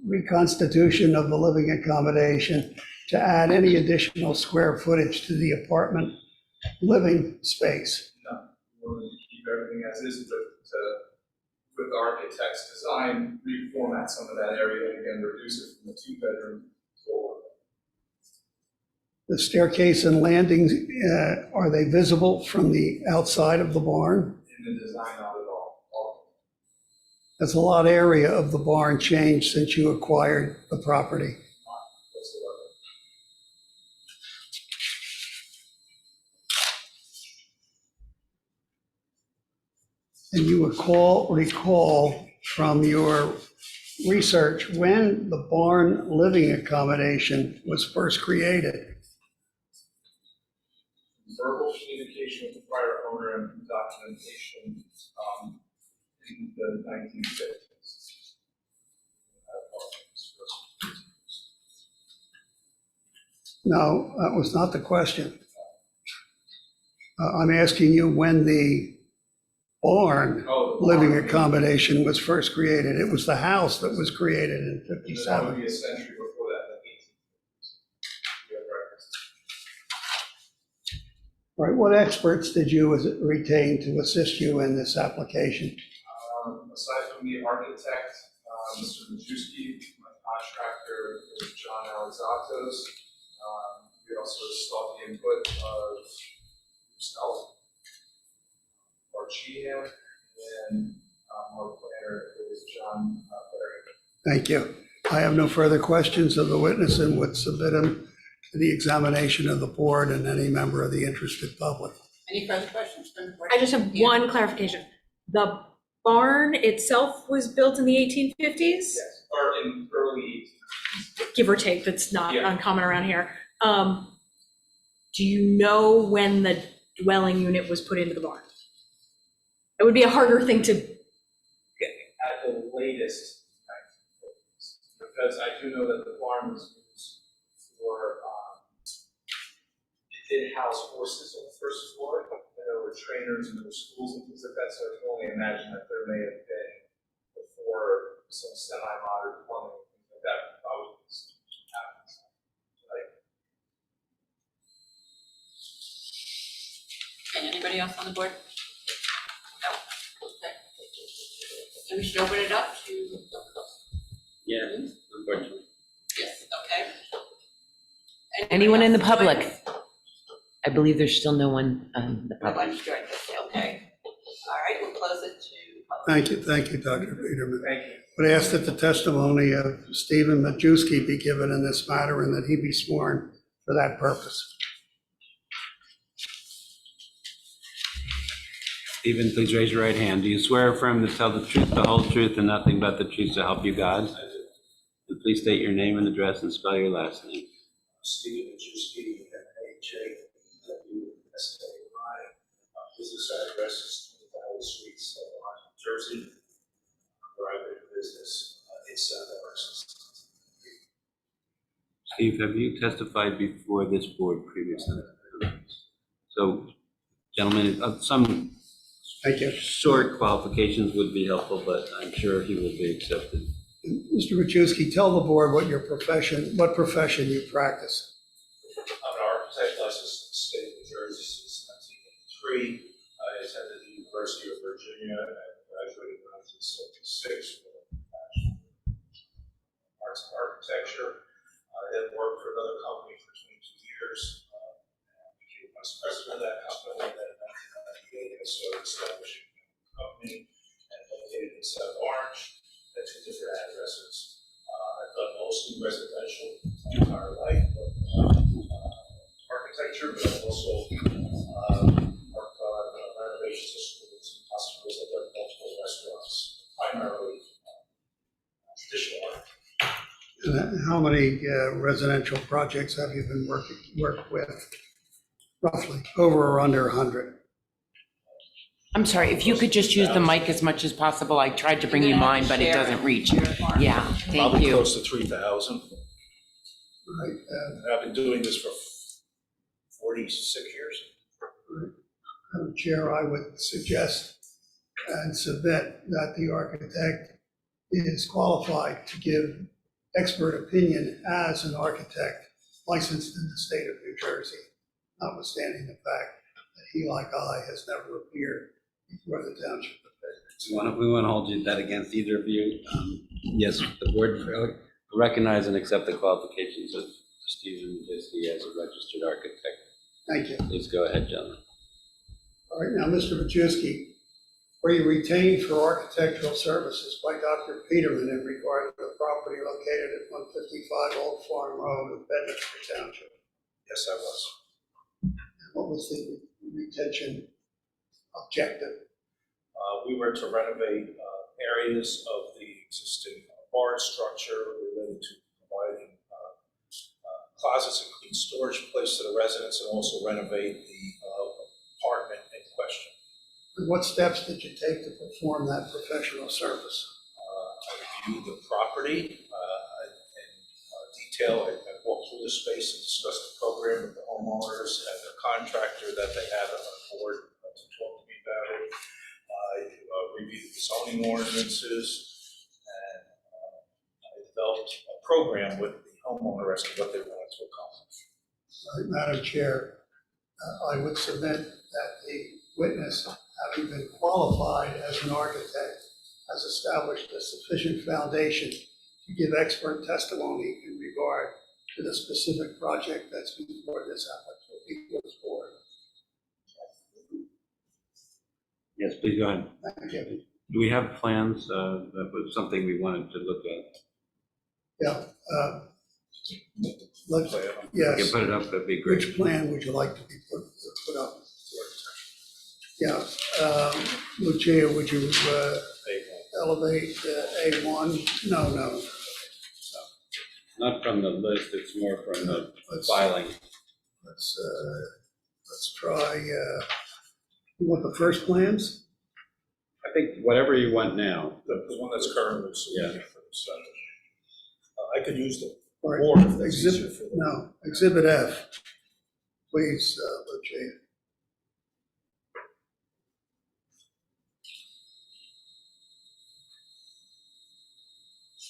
reconstitution of the living accommodation to add any additional square footage to the apartment living space? No, we wanted to keep everything as is, but with the architect's design, reformat some of that area and again, reduce it from a 2-bedroom to a 1-bedroom. The staircase and landings, are they visible from the outside of the barn? In the design, not at all. That's a lot of area of the barn changed since you acquired the property. Whatsoever. And you recall from your research when the barn living accommodation was first created? Verbal communication with the prior owner and documentation in the 1950s. No, that was not the question. I'm asking you when the barn Oh, the living barn. accommodation was first created. It was the house that was created in And then that would 57. be a century before that, in the 1850s. We have records. Right, what experts did you retain to assist you in this application? Aside from the architect, Mr. Majewski, my contractor is John Alizatos. We also sought the input of yourself, our GM, and our planner is John Berry. Thank you. I have no further questions of the witness and would submit him to the examination of the board and any member of the interested public. Any further questions from the board? I just have Yeah. one clarification. The barn itself was built in the 1850s, Yes, or in early 1800s. give or take, that's not Yeah. uncommon around here. Do you know when the dwelling unit was put into the barn? It would be a harder thing to, At the latest, because I do know that the barn was used for, it did house horses on the first floor, and there were trainers and there were schools and things like that, so I can only imagine that there may have been before some semi-modern plumbing, and things like that, probably happened. Like, Okay, anybody else on the board? No? Okay. So we should open it up to, Yeah, unfortunately. yes, okay. Anyone in the else join public? us? I believe there's still no one, the No public. one's joined us, okay. All right, we'll close it to public. Thank you, Dr. Peterman. thank you. Would ask that the testimony of Stephen Majewski be given in this matter and that he be sworn for that purpose. Stephen, please raise your right hand. Do you swear or affirm to tell the truth, the whole truth, and nothing but the truth to help you God? And please state your name and address and spell your last name. Stephen Majewski, M-A-J-W-S-K-I. Business address is 20,000 Street, New Jersey. Where I've been in business in South Orange. Steve, have you testified before this board previously? So, gentlemen, some Thank you. short qualifications would be helpful, but I'm sure he will be accepted. Mr. Majewski, tell the board what what profession you practice. I'm an architect licensed in the state of New Jersey since 1983. I attended the University of Virginia and graduated in 1976 with a Bachelor of Arts in Architecture. I then worked for another company for 22 years. I became vice president of that company. And then in 1998, I started establishing a company and located in South Orange at 2 different addresses. I've done mostly residential my entire life, but architecture, but I've also worked on renovations of schools and hospitals. I've done multiple restaurants, primarily traditional art. And how many residential projects have you been worked with? Roughly, over or under 100? I'm sorry, if you could just use the mic as much as possible. I tried to bring you mine, but it doesn't reach. Yeah, thank Probably you. close to 3,000. Right. And I've been doing this for 46 years. Madam Chair, I would suggest and submit that the architect is qualified to give expert opinion as an architect licensed in the state of New Jersey, notwithstanding the fact that he, like I, has never appeared before the Township of Bedminster. We want to hold that against either of you. Yes, the board will recognize and accept the qualifications of Stephen Majewski as a registered architect. Thank you. Please go ahead, gentlemen. All right, now, Mr. Majewski, were you retained for architectural services by Dr. Peterman in regard to the property located at 155 Old Farm Road in Bedminster Township? Yes, I was. What was the retention objective? We were to renovate areas of the existing barn structure related to providing closets and clean storage place to the residents, and also renovate the apartment in question. And what steps did you take to perform that professional service? I reviewed the property in detail. I walked through the space and discussed the program with the homeowners and the contractor that they had on board to talk to me about it. I zoning ordinances, and I developed a program with the homeowner as to what they wanted to accomplish. Madam Chair, I would submit that the witness, having been qualified as an architect, has established a sufficient foundation to give expert testimony in regard to the specific project that's before this applicant, before this board. Yes, please go ahead. Thank you. Do we have plans? That was something we wanted to look at. Yeah. Let's, If you yes. can put it up, that'd be great. Which plan would you like to be put up? Yeah, Lucia, would you elevate A1? No. Not from the list, it's more from the Let's- filing. Let's try, you want the first plans? I think whatever you want now. The one that's currently submitted for the study. I could use the All right, board if that's easier for them. No, Exhibit F, please, Lucia.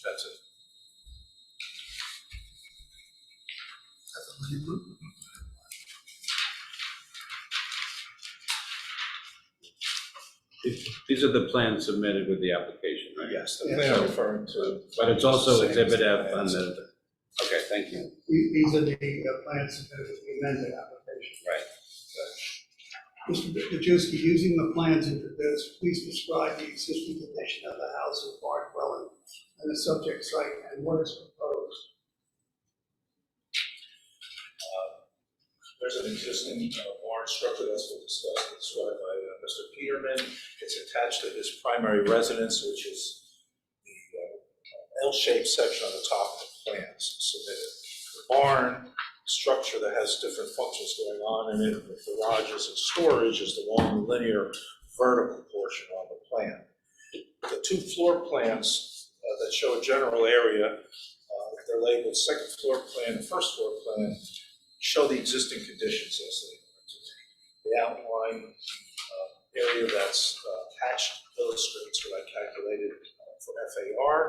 That's it. These are the plans submitted with the application, right? Yes, the plan I'm referring to. But it's also Same Exhibit as F on plans. the, okay, thank you. These are the plans submitted with the amended application. Right. Mr. Majewski, using the plans introduced, please describe the existing condition of the house and barn dwelling and the subject site and what is proposed. There's an existing barn structure that's been discussed and described by Mr. Peterman. It's attached to his primary residence, which is the L-shaped section on the top of the plans submitted. The barn structure that has different functions going on in it, with garages and storage, is the long linear vertical portion on the plan. The two floor plans that show a general area, they're labeled second floor plan and first floor plan, show the existing conditions as they are today. The outline area that's hatched illustrates what I calculated for FAR.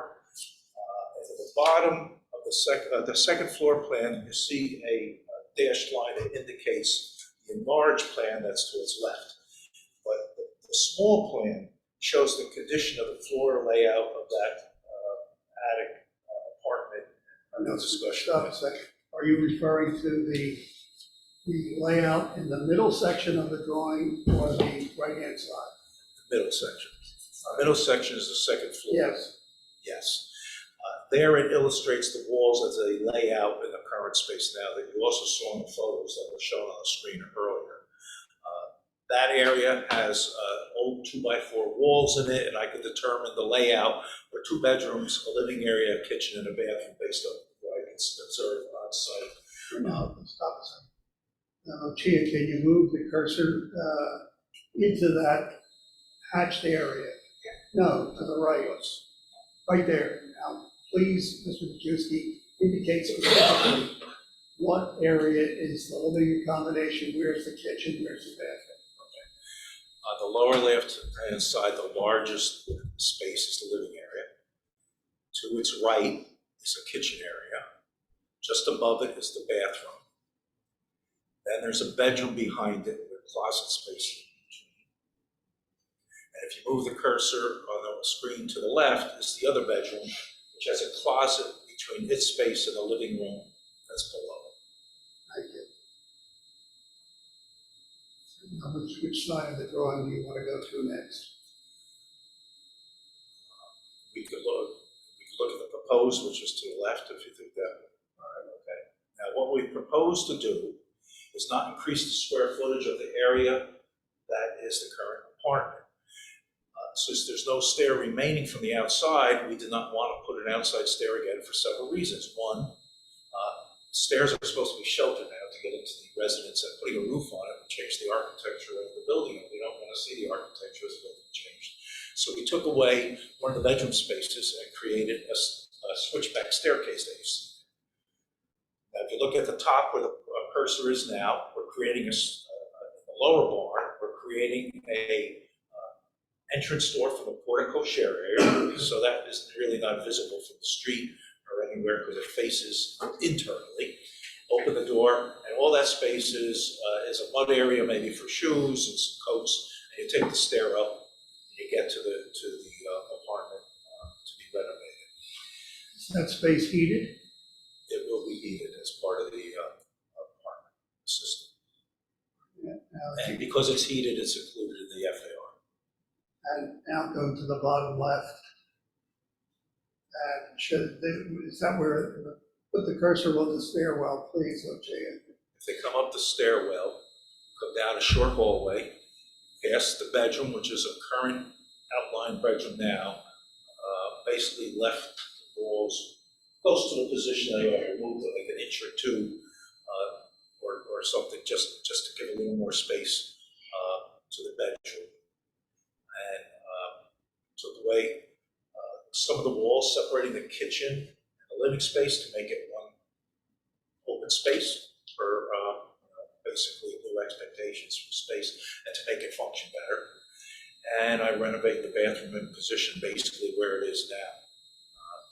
And at the bottom of the second floor plan, you see a dashed line that indicates the enlarged plan that's to its left. But the small plan shows the condition of the floor layout of that attic apartment. No discussion. Stop a second. Are you referring to the layout in the middle section of the drawing or the right-hand side? Middle section. Middle section is the second floor. Yes. Yes. There it illustrates the walls as they lay out in the current space now that you also saw in the photos that were shown on the screen earlier. That area has old 2x4 walls in it, and I could determine the layout for 2 bedrooms, a living area, a kitchen, and a bathroom based on what I can observe on site. No, stop a second. Now, Chia, can you move the cursor into that hatched area? No, to the right. Right there. Now, please, Mr. Majewski, indicate specifically what area is the living accommodation, where's the kitchen, where's the bathroom? On the lower left-hand side, the largest space is the living area. To its right is a kitchen area. Just above it is the bathroom. Then there's a bedroom behind it with closet space in between. And if you move the cursor on the screen to the left is the other bedroom, which has a closet between its space and the living room that's below it. Thank you. Now, which side of the drawing do you want to go to next? We could look at the proposed, which is to the left, if you think that. All right, okay. Now, what we propose to do is not increase the square footage of the area that is the current apartment. Since there's no stair remaining from the outside, we did not want to put an outside stair again for several reasons. One, stairs are supposed to be sheltered now to get into the residence, and putting a roof on it would change the architecture of the building, and we don't want to see the architecture of the building changed. So we took away one of the bedroom spaces and created a switchback staircase that you see. Now, if you look at the top where the cursor is now, we're creating the lower barn, we're creating a entrance door from the portico share area, so that is really not visible from the street or anywhere because it faces internally. Open the door, and all that space is a mud area, maybe for shoes and some coats. And you take the stair up, and you get to the apartment to be renovated. Is that space heated? It will be heated as part of the apartment system. Now, And because it's heated, it's included in the FAR. and now go to the bottom left. And is that where, put the cursor on the stairwell, please, Lucia. If they come up the stairwell, go down a short hallway, past the bedroom, which is a current outline bedroom now, basically left the walls close to the position they are, moved like an inch or two, or something, just to give a little more space to the bedroom. And so the way some of the walls separating the kitchen and the living space to make it one open space for basically new expectations for space and to make it function better. And I renovate the bathroom in position basically where it is now.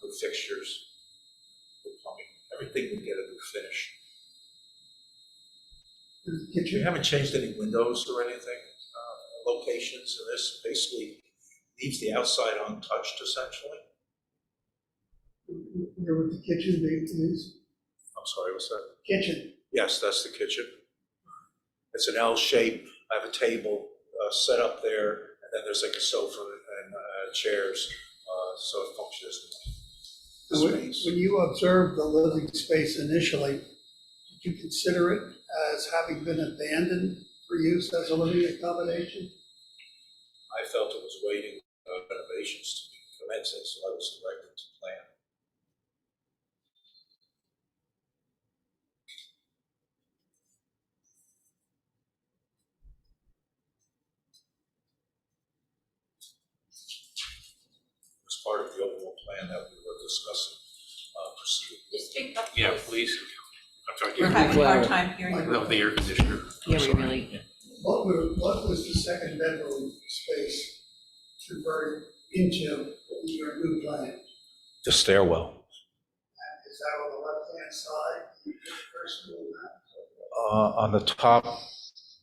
New fixtures, new plumbing, everything would get a new finish. We haven't changed any windows or anything. Locations, and this basically leaves the outside untouched essentially. Where would the kitchen be, please? I'm sorry, what's that? Kitchen. Yes, that's the kitchen. It's an L shape. I have a table set up there, and then there's like a sofa and chairs, so it functions as a space. When you observed the living space initially, did you consider it as having been abandoned for use as a living accommodation? I felt it was waiting renovations to be commencing, so I was directed to plan. It was part of the overall plan that we were discussing, proceeding. Just speak up, Yeah, please. please. I'm sorry. We're having a hard time hearing you. Well, the air conditioner. Yeah, we really, What was the second bedroom space converted into your new plan? The stairwell. And is that on the left-hand side? You put the cursor on that? On the top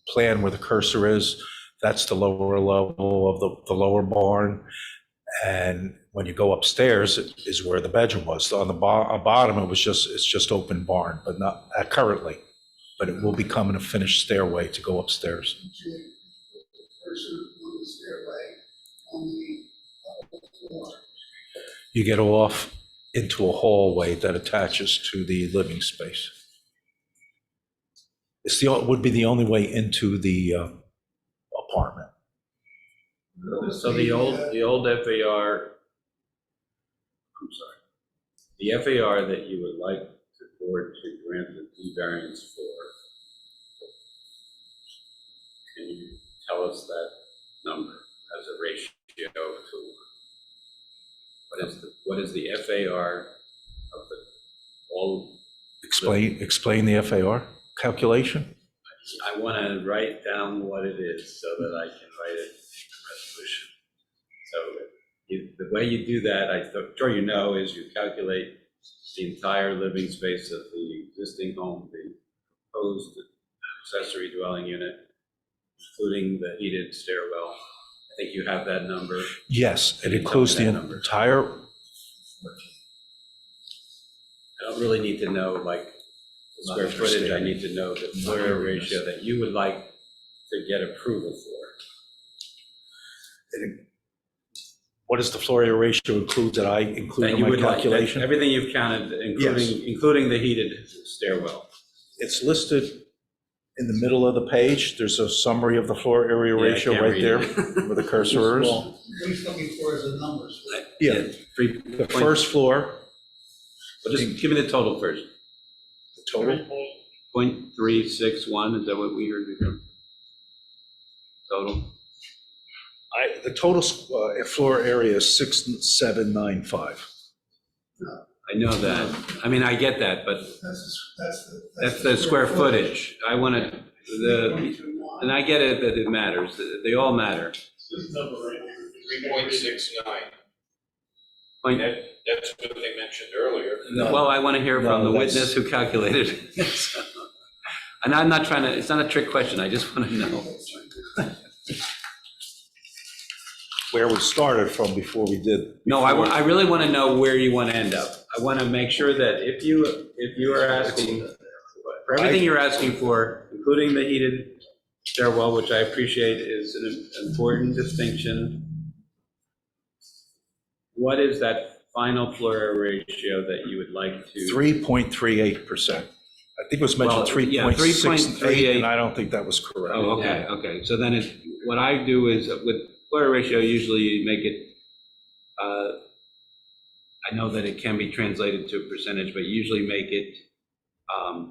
plan where the cursor is, that's the lower level of the lower barn. And when you go upstairs, it is where the bedroom was. So on the bottom, it's just open barn, but not currently. But it will become a finished stairway to go upstairs. The cursor on the stairway on the floor. You get off into a hallway that attaches to the living space. Would be the only way into the apartment. So the old FAR, I'm sorry, the FAR that you would like the board to grant the D variance for, can you tell us that number as a ratio to, what is the FAR of the all? Explain the FAR calculation. I want to write down what it is so that I can write it in the resolution. So the way you do that, I'm sure you know, is you calculate the entire living space of the existing home, the proposed accessory dwelling unit, including the heated stairwell. I think you have that number. Yes, it Can you includes tell the me that number? entire. I don't really need to know like the square footage. I need to know the floor ratio that you would like to get approval for. What is the floor area ratio include that I include That in you my would like, calculation? everything you've counted, including the heated stairwell. It's listed in the middle of the page. There's a summary of the floor area Yeah, I ratio can't right read there it. where the cursor is. What he's looking for is the numbers. Yeah, the first floor, Well, just give me the total first. the total, 0.361, is that what we heard before? Total? the total floor area is 6795. I know that. I mean, I get that, but That's that's the square footage. I want to, and I get it that it matters. They all matter. This number right here. 3.69. Point- That's what they mentioned earlier. Well, I want to hear from No, the that's- witness who calculated it. And I'm not trying to, it's not a trick question, I just want to know. Where we started from before we did. No, I really want to know where you want to end up. I want to make sure that if you are asking, for everything you're asking for, including the heated stairwell, which I appreciate is an important distinction, what is that final floor area ratio that you would like to? 3.38%. I think it was mentioned Well, yeah, 3.68, 3.38. and I don't think that was correct. Oh, okay, okay. So then what I do is with floor area ratio, usually you make it, I know that it can be translated to a percentage, but usually make it a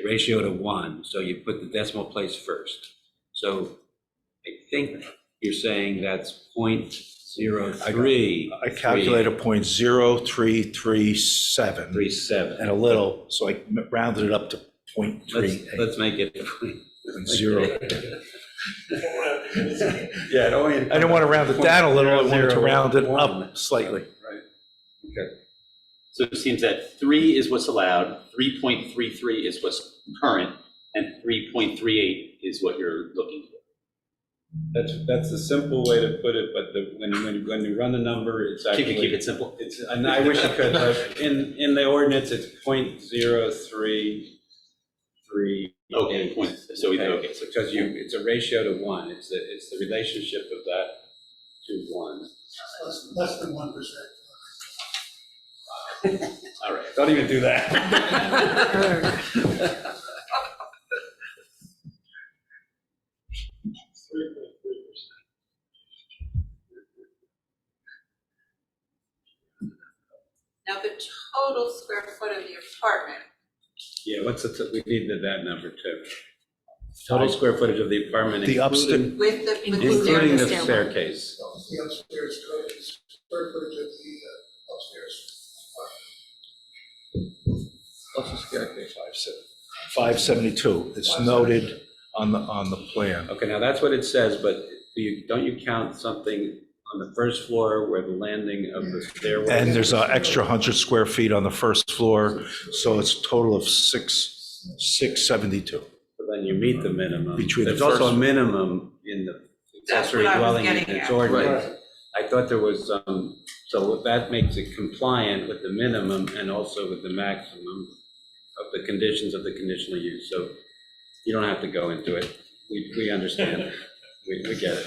ratio to 1. So you put the decimal place first. So I think you're saying that's 0.03. I calculated 0.0337 37. and a little, so I rounded it up to 0.38. Let's make it. Zero. Yeah, I don't. I didn't want to round it down a little, I wanted to round it up slightly. Right. Okay. So it seems that 3 is what's allowed, 3.33 is what's current, and 3.38 is what you're looking for. That's a simple way to put it, but when you run the number, it's Can actually. you keep it simple? It's, and I wish you could, but in the ordinance, it's 0.033. Okay, point, so we, okay, so Because it's a ratio to 1, it's the relationship of that to 1. Less than 1%. All right, don't even do that. Now, the total square foot of the apartment, Yeah, we need that number too. Total square footage of the apartment, The including with the including the stairwell. staircase. The upstairs square footage of the upstairs. Plus the staircase. 572, it's noted on the plan. Okay, now that's what it says, but don't you count something on the first floor where the landing of the stairway? And there's an extra 100 square feet on the first floor, so it's a total of 672. So then you meet the minimum. Between the There's also a first- minimum in the That's accessory what I was dwelling getting units at. ordinance. I thought there was so that makes it compliant with the minimum and also with the maximum of the conditions of the conditional use. So you don't have to go into it. We understand. We get it.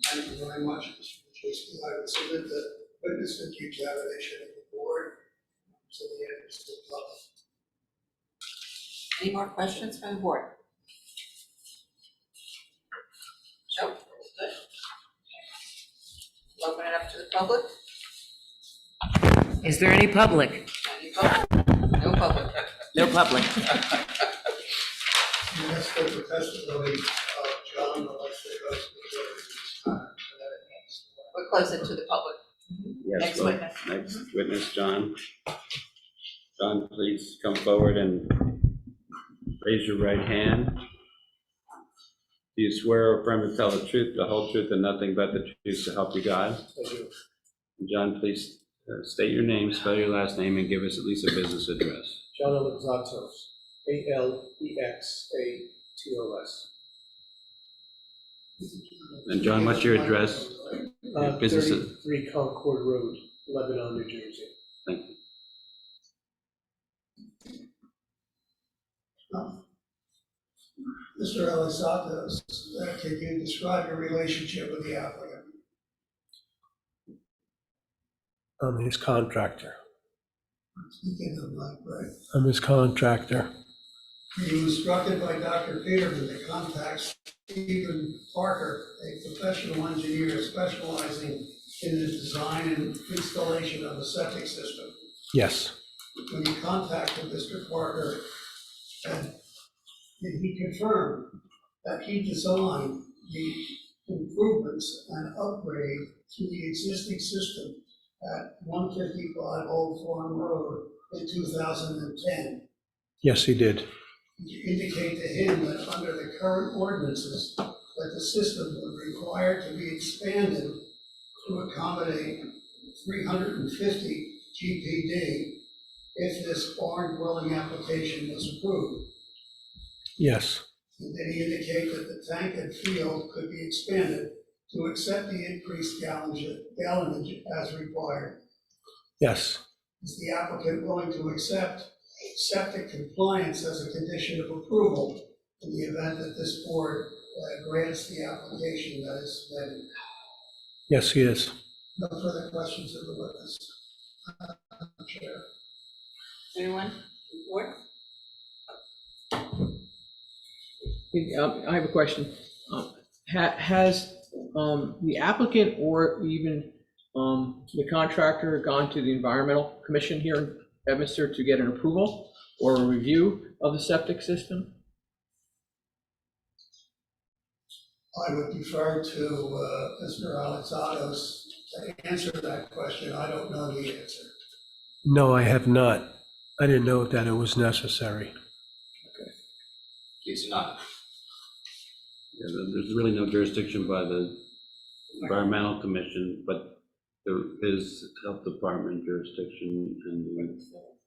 Thank you very much, Mr. Jason. I would submit the witness and examination of the board to the interest of the public. Any more questions from the board? Nope, good. Open it up to the public. Is there any public? Any public? No public. No public. And that's the testimony of John, the legislator. We're close it to the public. Yes, Next well, witness. Next witness, John. John, please come forward and raise your right hand. Do you swear or affirm to tell the truth, the whole truth, and nothing but the truth to help you God? I do. John, please state your name, spell your last name, and give us at least a business address. John Alexatos, Alexatos. And John, what's your address? Business- 33 Concord Road, Lebanon, New Jersey. Thank you. Mr. Elizatos, can you describe your relationship with the applicant? I'm his contractor. Speaking of Mike, right? I'm his contractor. Were you instructed by Dr. Peterman to contact Stephen Parker, a professional engineer specializing in the design and installation of a septic system? Yes, When you contacted Mr. Parker, did he confirm that he designed the improvements and upgrade to the existing system at 155 Old Farm Road in 2010? yes, he did. Did you indicate to him that under the current ordinances, that the system would require to be expanded to accommodate 350 GPD if this barn dwelling application was approved. Yes, And did he indicate that the tank and field could be expanded to accept the increased gallonage as required? yes, Is the applicant willing to accept septic compliance as a condition of approval in the event that this board grants the application that is submitted? yes, he is. No further questions of the witness. Chair. Anyone? Board? I have a question. Has the applicant or even the contractor gone to the environmental commission here in Bedminster to get an approval or a review of the septic system? I would defer to Mr. Alexados to answer that question. I don't know the answer. No, I have not. I didn't know that it was necessary. It's not. Yeah, there's really no jurisdiction by the environmental commission, but there is health department jurisdiction, and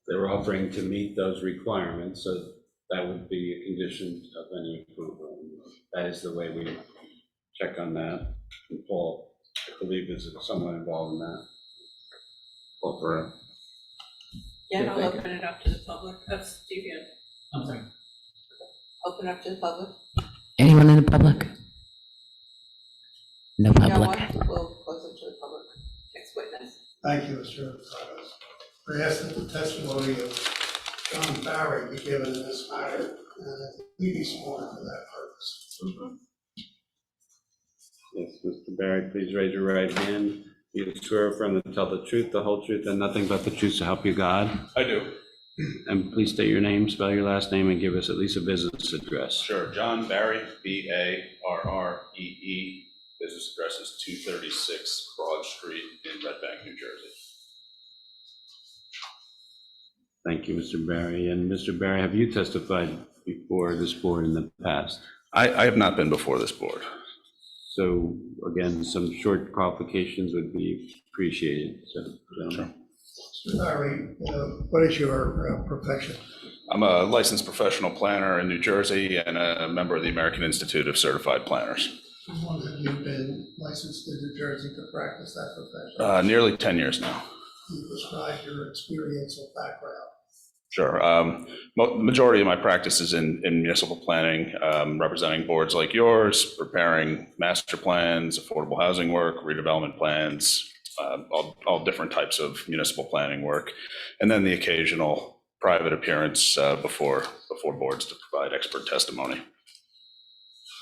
they were offering to meet those requirements, so that would be a condition of any approval. That is the way we check on that. And Paul, I believe, is somewhat involved in that. Paul Ferrer. Yeah, I'll thank you. open it up to the public. That's Steve. I'm sorry. Open up to the public. Anyone in the public? No No public. one, we'll close it to the public. Next witness. Thank you, Mr. Alexados. I ask that the testimony of John Barry be given in this matter, and that he be sworn for that purpose. Yes, Mr. Barry, please raise your right hand. You swear affirm to tell the truth, the whole truth, and nothing but the truth to help you God? I do. And please state your name, spell your last name, and give us at least a business address. Sure. John Barry, Barree. Business address is 236 Broad Street in Red Bank, New Jersey. Thank you, Mr. Barry. And Mr. Barry, have you testified before this board in the past? I have not been before this board. So again, some short qualifications would be appreciated. So, gentlemen. Mr. Barry, what is your profession? I'm a licensed professional planner in New Jersey and a member of the American Institute of Certified Planners. How long have you been licensed in New Jersey to practice that profession? Nearly 10 years now. Can you describe your experience or background? Sure. The majority of my practice is in municipal planning, representing boards like yours, preparing master plans, affordable housing work, redevelopment plans, all different types of municipal planning work, and then the occasional private appearance before boards to provide expert testimony.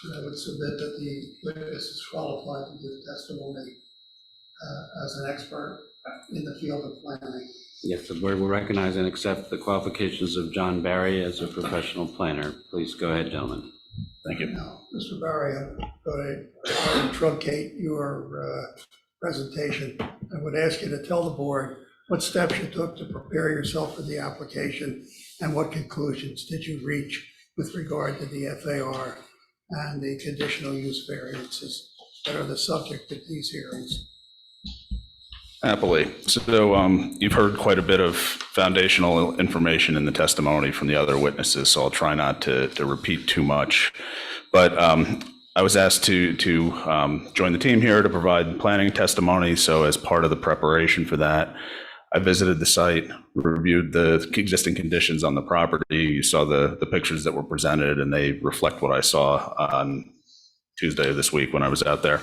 I would submit that the witness is qualified to give testimony as an expert in the field of planning. Yes, the board will recognize and accept the qualifications of John Barry as a professional planner. Please go ahead, gentlemen. Thank you. Now, Mr. Barry, I'm going to truncate your presentation. I would ask you to tell the board what steps you took to prepare yourself for the application and what conclusions did you reach with regard to the FAR and the conditional use variances that are the subject of these hearings. Happily. So you've heard quite a bit of foundational information in the testimony from the other witnesses, so I'll try not to repeat too much. But I was asked to join the team here to provide planning testimony, so as part of the preparation for that, I visited the site, reviewed the existing conditions on the property. You saw the pictures that were presented, and they reflect what I saw on Tuesday of this week when I was out there.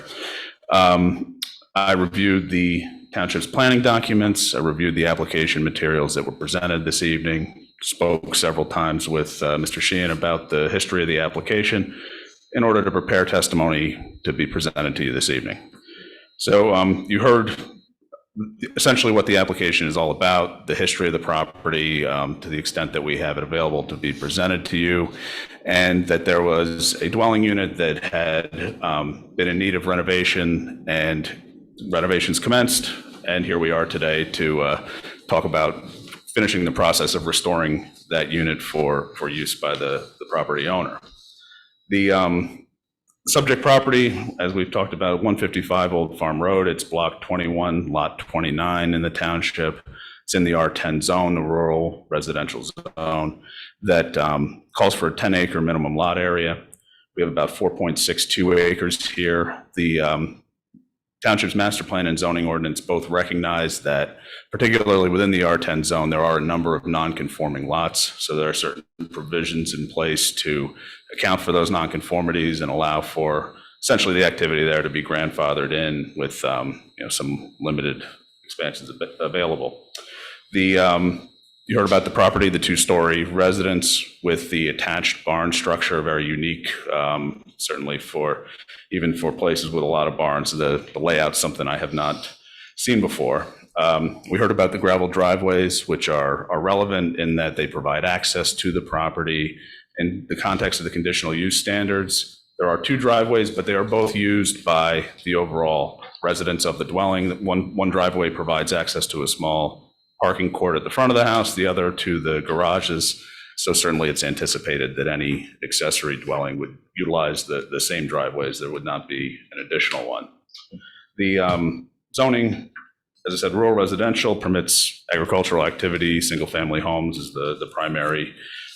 I reviewed the Township's planning documents. I reviewed the application materials that were presented this evening, spoke several times with Mr. Sheehan about the history of the application in order to prepare testimony to be presented to you this evening. So you heard essentially what the application is all about, the history of the property to the extent that we have it available to be presented to you, and that there was a dwelling unit that had been in need of renovation, and renovations commenced, and here we are today to talk about finishing the process of restoring that unit for use by the property owner. The Subject property, as we've talked about, 155 Old Farm Road. It's block 21, lot 29 in the township. It's in the R10 zone, the rural residential zone, that calls for a 10-acre minimum lot area. We have about 4.62 acres here. The Township's master plan and zoning ordinance both recognize that, particularly within the R10 zone, there are a number of non-conforming lots. So there are certain provisions in place to account for those nonconformities and allow for essentially the activity there to be grandfathered in with some limited expansions available. You heard about the property, the two-story residence with the attached barn structure, very unique, certainly even for places with a lot of barns. The layout's something I have not seen before. We heard about the gravel driveways, which are relevant in that they provide access to the property. In the context of the conditional use standards, there are two driveways, but they are both used by the overall residents of the dwelling. One driveway provides access to a small parking court at the front of the house, the other to the garages. So certainly it's anticipated that any accessory dwelling would utilize the same driveways. There would not be an additional one. The zoning, as I said, rural residential permits agricultural activity, single-family homes is the primary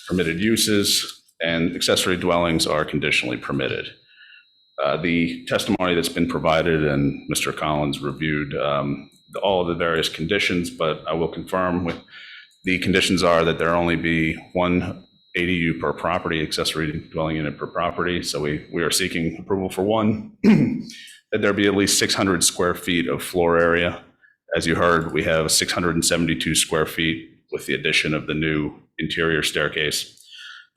permitted uses, and accessory dwellings are conditionally permitted. The testimony that's been provided, and Mr. Collins reviewed all of the various conditions, but I will confirm the conditions are that there only be one ADU per property, accessory dwelling unit per property. So we are seeking approval for one, that there be at least 600 square feet of floor area. As you heard, we have 672 square feet with the addition of the new interior staircase.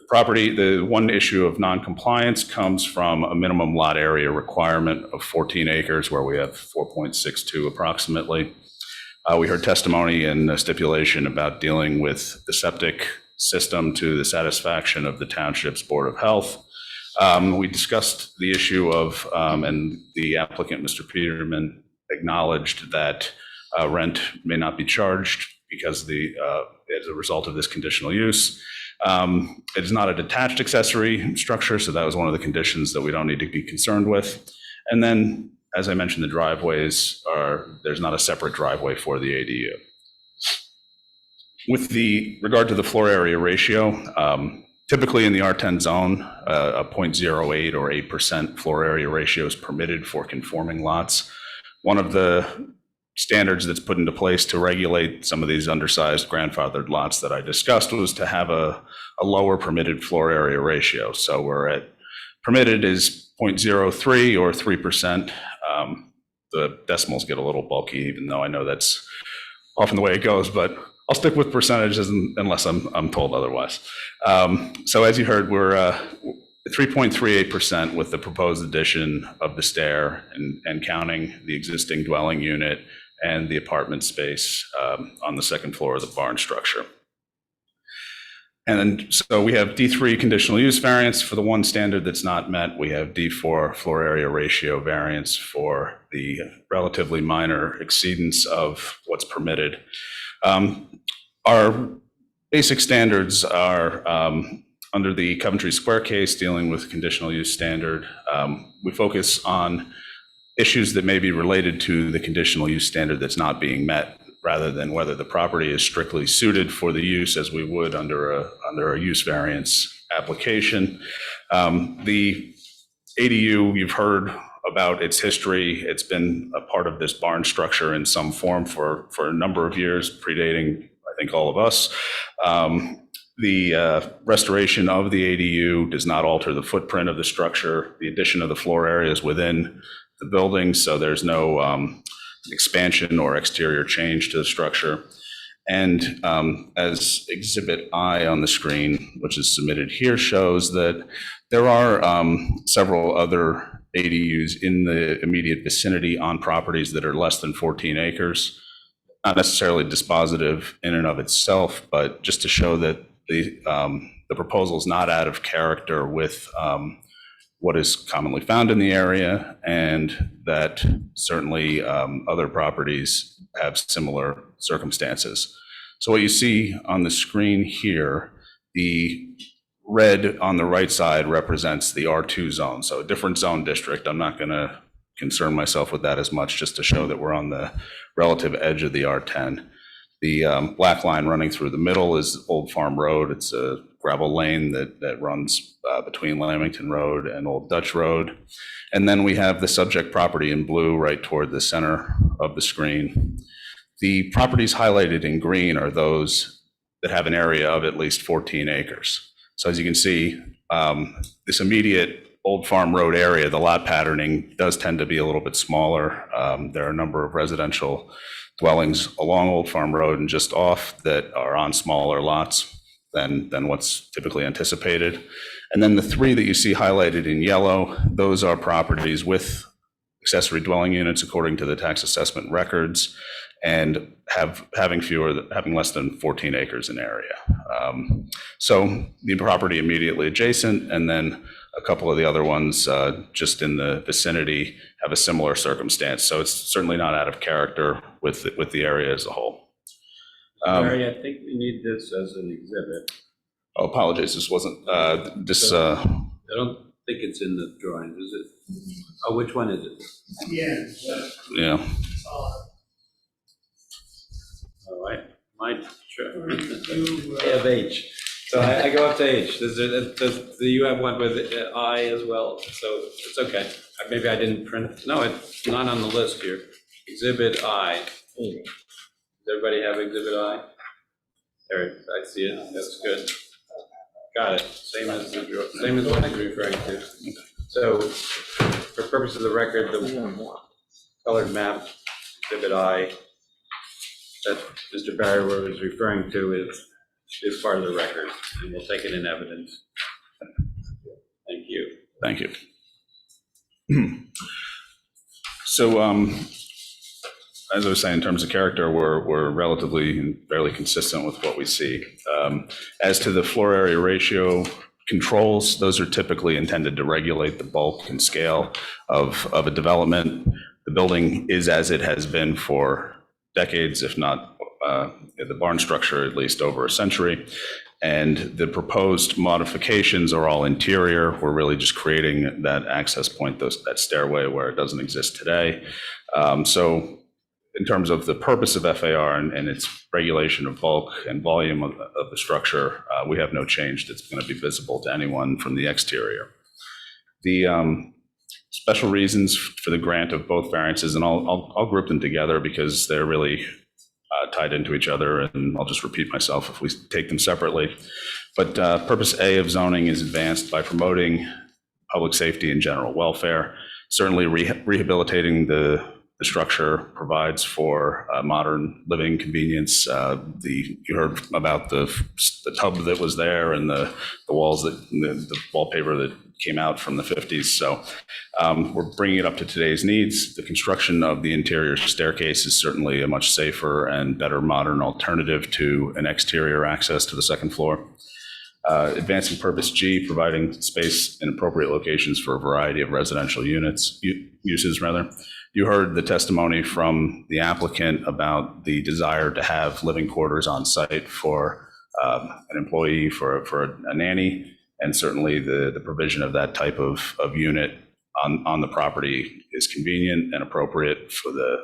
The one issue of non-compliance comes from a minimum lot area requirement of 14 acres, where we have 4.62 approximately. We heard testimony and a stipulation about dealing with the septic system to the satisfaction of the Township's Board of Health. We discussed the issue of, and the applicant, Mr. Peterman, acknowledged that rent may not be charged because as a result of this conditional use. It is not a detached accessory structure, so that was one of the conditions that we don't need to be concerned with. And then, as I mentioned, the driveways there's not a separate driveway for the ADU. With regard to the floor area ratio, typically in the R10 zone, a 0.08 or 8% floor area ratio is permitted for conforming lots. One of the standards that's put into place to regulate some of these undersized grandfathered lots that I discussed was to have a lower permitted floor area ratio. So we're at permitted is 0.03 or 3%. The decimals get a little bulky, even though I know that's often the way it goes, but I'll stick with percentages unless I'm told otherwise. So as you heard, we're 3.38% with the proposed addition of the stair and counting the existing dwelling unit and the apartment space on the second floor of the barn structure. And so we have D3 conditional use variance for the one standard that's not met. We have D4 floor area ratio variance for the relatively minor exceedance of what's permitted. Our basic standards are under the Coventry Square case dealing with conditional use standard. We focus on issues that may be related to the conditional use standard that's not being met, rather than whether the property is strictly suited for the use as we would under a use variance application. The ADU, you've heard about its history. It's been a part of this barn structure in some form for a number of years, predating, I think, all of us. The restoration of the ADU does not alter the footprint of the structure. The addition of the floor area is within the building, so there's no expansion or exterior change to the structure. And as Exhibit I on the screen, which is submitted here, shows that there are several other ADUs in the immediate vicinity on properties that are less than 14 acres. Not necessarily dispositive in and of itself, but just to show that the proposal is not out of character with what is commonly found in the area, and that certainly other properties have similar circumstances. So what you see on the screen here, the red on the right side represents the R2 zone, so a different zone district. I'm not going to concern myself with that as much, just to show that we're on the relative edge of the R10. The black line running through the middle is Old Farm Road. It's a gravel lane that runs between Lamington Road and Old Dutch Road. And then we have the subject property in blue right toward the center of the screen. The properties highlighted in green are those that have an area of at least 14 acres. So as you can see, this immediate Old Farm Road area, the lot patterning does tend to be a little bit smaller. There are a number of residential dwellings along Old Farm Road and just off that are on smaller lots than what's typically anticipated. And then the three that you see highlighted in yellow, those are properties with accessory dwelling units according to the tax assessment records, and having less than 14 acres in area. So the property immediately adjacent, and then a couple of the other ones just in the vicinity have a similar circumstance. So it's certainly not out of character with the area as a whole. Barry, I think we need this as an exhibit. Oh, apologies, this wasn't, this. I don't think it's in the drawing, is it? Oh, which one is it? Yeah. All right, mine, sure. I have H. So I go up to H. Do you have one with I as well? So it's okay. Maybe I didn't print it. No, it's not on the list here. Exhibit I. Does everybody have Exhibit I? There, I see it. That's good. Got it. Same as what I'm referring to. So for purpose of the record, the colored map, Exhibit I, that Mr. Barry was referring to is part of the record, and we'll take it in evidence. Thank you. Thank you. So, as I was saying, in terms of character, we're relatively and fairly consistent with what we see. As to the floor area ratio controls, those are typically intended to regulate the bulk and scale of a development. The building is as it has been for decades, if not the barn structure at least over a century. And the proposed modifications are all interior. We're really just creating that access point, that stairway where it doesn't exist today. So in terms of the purpose of FAR and its regulation of bulk and volume of the structure, we have no change that's going to be visible to anyone from the exterior. The special reasons for the grant of both variances, and I'll group them together because they're really tied into each other, and I'll just repeat myself if we take them separately. But purpose A of zoning is advanced by promoting public safety and general welfare. Certainly rehabilitating the structure provides for modern living convenience. You heard about the tub that was there and the walls the wallpaper that came out from the 50s. So we're bringing it up to today's needs. The construction of the interior staircase is certainly a much safer and better modern alternative to an exterior access to the second floor. Advancing purpose G, providing space in appropriate locations for a variety of residential uses. You heard the testimony from the applicant about the desire to have living quarters on site for an employee, for a nanny, and certainly the provision of that type of unit on the property is convenient and appropriate for the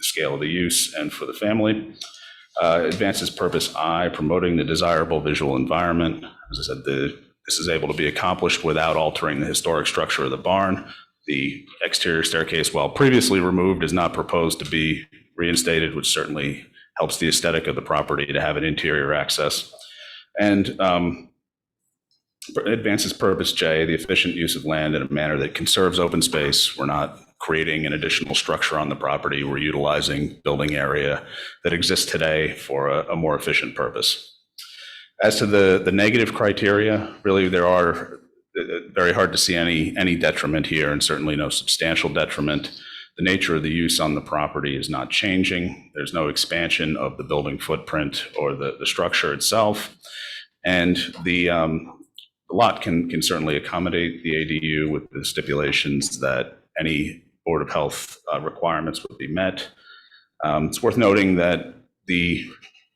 scale of the use and for the family. Advances purpose I, promoting the desirable visual environment. As I said, this is able to be accomplished without altering the historic structure of the barn. The exterior staircase, while previously removed, is not proposed to be reinstated, which certainly helps the aesthetic of the property to have an interior access. And advances purpose J, the efficient use of land in a manner that conserves open space. We're not creating an additional structure on the property. We're utilizing building area that exists today for a more efficient purpose. As to the negative criteria, really there are very hard to see any detriment here, and certainly no substantial detriment. The nature of the use on the property is not changing. There's no expansion of the building footprint or the structure itself. And the lot can certainly accommodate the ADU with the stipulations that any Board of Health requirements would be met. It's worth noting that the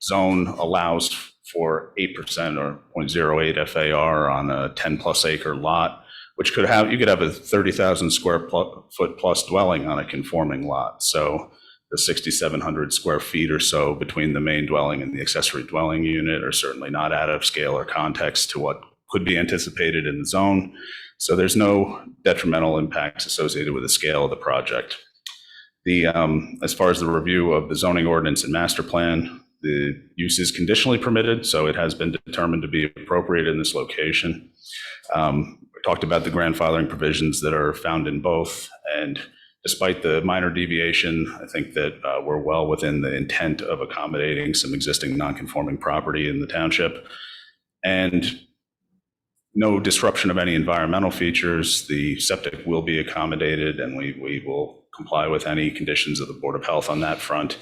zone allows for 8% or 0.08 FAR on a 10-plus acre lot, which you could have a 30,000 square foot plus dwelling on a conforming lot. So the 6,700 square feet or so between the main dwelling and the accessory dwelling unit are certainly not out of scale or context to what could be anticipated in the zone. So there's no detrimental impacts associated with the scale of the project. As far as the review of the zoning ordinance and master plan, the use is conditionally permitted, so it has been determined to be appropriate in this location. We talked about the grandfathering provisions that are found in both, and despite the minor deviation, I think that we're well within the intent of accommodating some existing non-conforming property in the township. And no disruption of any environmental features. The septic will be accommodated, and we will comply with any conditions of the Board of Health on that front.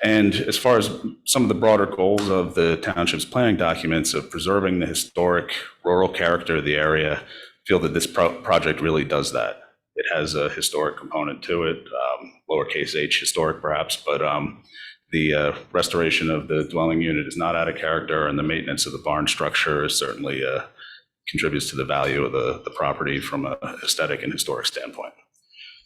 And as far as some of the broader goals of the township's planning documents of preserving the historic rural character of the area, I feel that this project really does that. It has a historic component to it, lowercase h historic perhaps, but the restoration of the dwelling unit is not out of character, and the maintenance of the barn structure is certainly contributes to the value of the property from an aesthetic and historic standpoint.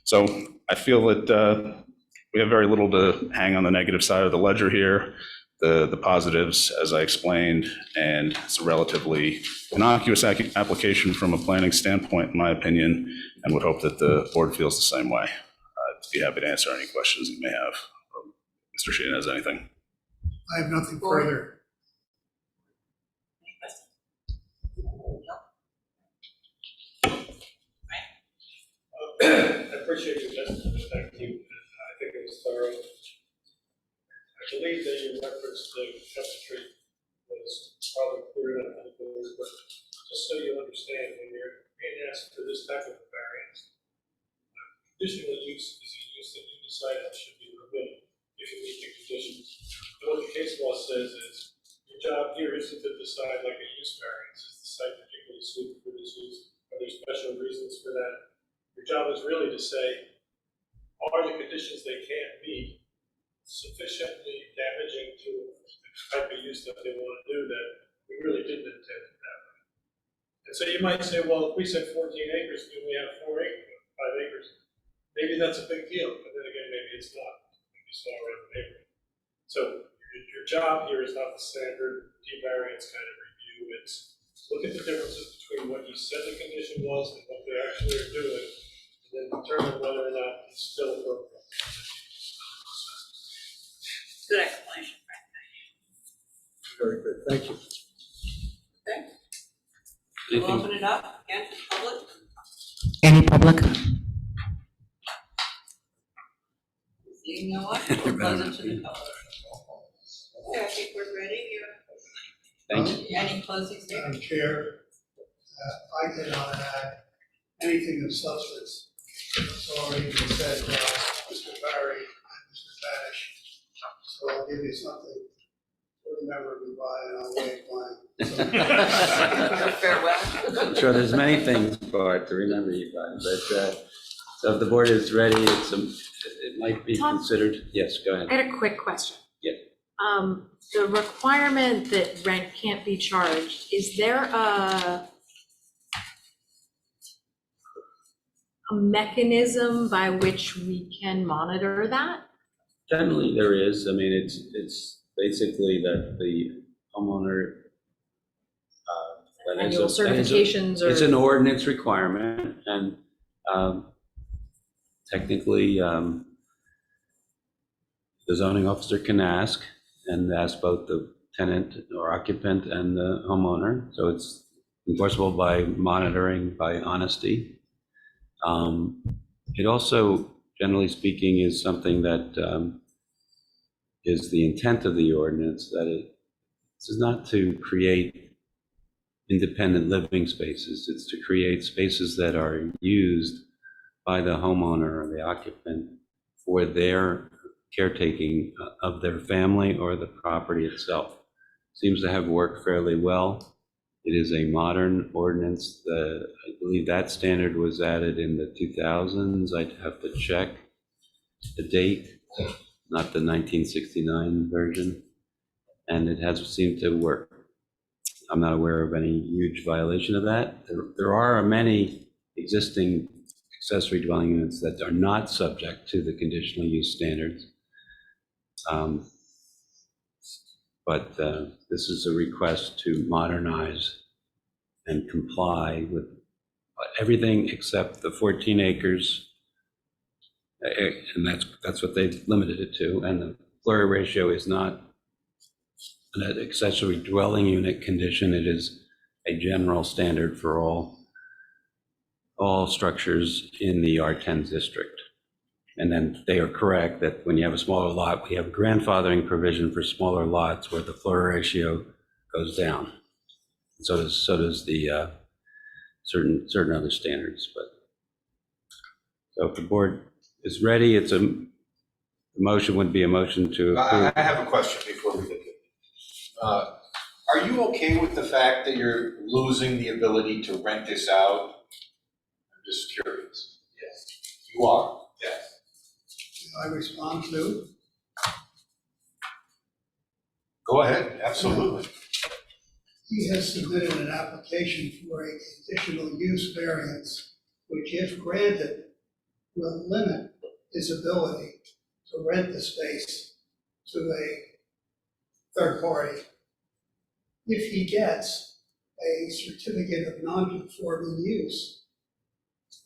So I feel that we have very little to hang on the negative side of the ledger here. The positives, as I explained, and it's a relatively innocuous application from a planning standpoint, in my opinion, and would hope that the board feels the same way. I'd be happy to answer any questions you may have. Mr. Sheehan has anything? I have nothing further. Any questions? I appreciate your testimony. Thank you. I think it was thorough. I believe that your reference to chemistry was probably clear enough on the board, but just so you understand, when you're being asked for this type of variance, conditional use is a use that you decide that should be permitted if you meet the conditions. And what the case law says is your job here isn't to decide like a use variance. Is the site particularly suited for this use? Are there special reasons for that? Your job is really to say, are the conditions they can't meet sufficiently damaging to the type of use that they want to do that we really didn't intend it that way? And so you might say, well, if we said 14 acres, do we have 5 acres? Maybe that's a big deal, but then again, maybe it's not. Maybe it's not around the neighborhood. So your job here is not the standard D-variance kind of review. It's look at the differences between what you said the condition was and what they actually are doing, and then determine whether or not it's still appropriate. Good explanation, Frank. Very good, thank you. Okay. We'll open it up again to the public. Any public? Seeing no one, we'll close it to the public. Okay, I think we're ready here. Thank you. Any closing statements? Madam Chair, I cannot add anything of substance that's already been said by Mr. Barry and Mr. Banish. So I'll give you something to remember me by, and I'll wave mine. Farewell. I'm sure there's many things, Bart, to remember you by, but so if the board is ready, it might be Tom? considered. Yes, go ahead. I had a quick question. Yeah. The requirement that rent can't be charged, is there a mechanism by which we can monitor that? Generally, there is. I mean, it's basically that the homeowner. Annual certifications or? It's an ordinance requirement, and technically, the zoning officer can ask both the tenant or occupant and the homeowner. So it's enforceable by monitoring, by honesty. It also, generally speaking, is something that is the intent of the ordinance, that this is not to create independent living spaces. It's to create spaces that are used by the homeowner or the occupant for their caretaking of their family or the property itself. Seems to have worked fairly well. It is a modern ordinance. I believe that standard was added in the 2000s. I'd have to check the date, not the 1969 version. And it has seemed to work I'm not aware of any huge violation of that. There are many existing accessory dwelling units that are not subject to the conditional use standards. But this is a request to modernize and comply with everything except the 14 acres. And that's what they've limited it to. And the FLURA ratio is not an accessory dwelling unit condition. It is a general standard for all structures in the R10 district. And then they are correct that when you have a smaller lot, we have grandfathering provision for smaller lots where the FLURA ratio goes down. So does the certain other standards. But so if the board is ready, the motion would be a motion to approve. I have a question before we get to it. Are you okay with the fact that you're losing the ability to rent this out? I'm just curious. Yes. You are? Yes. I respond to, Go ahead, absolutely. he has submitted an application for a conditional use variance, which if granted, will limit his ability to rent the space to a third party. If he gets a certificate of non-conforming use,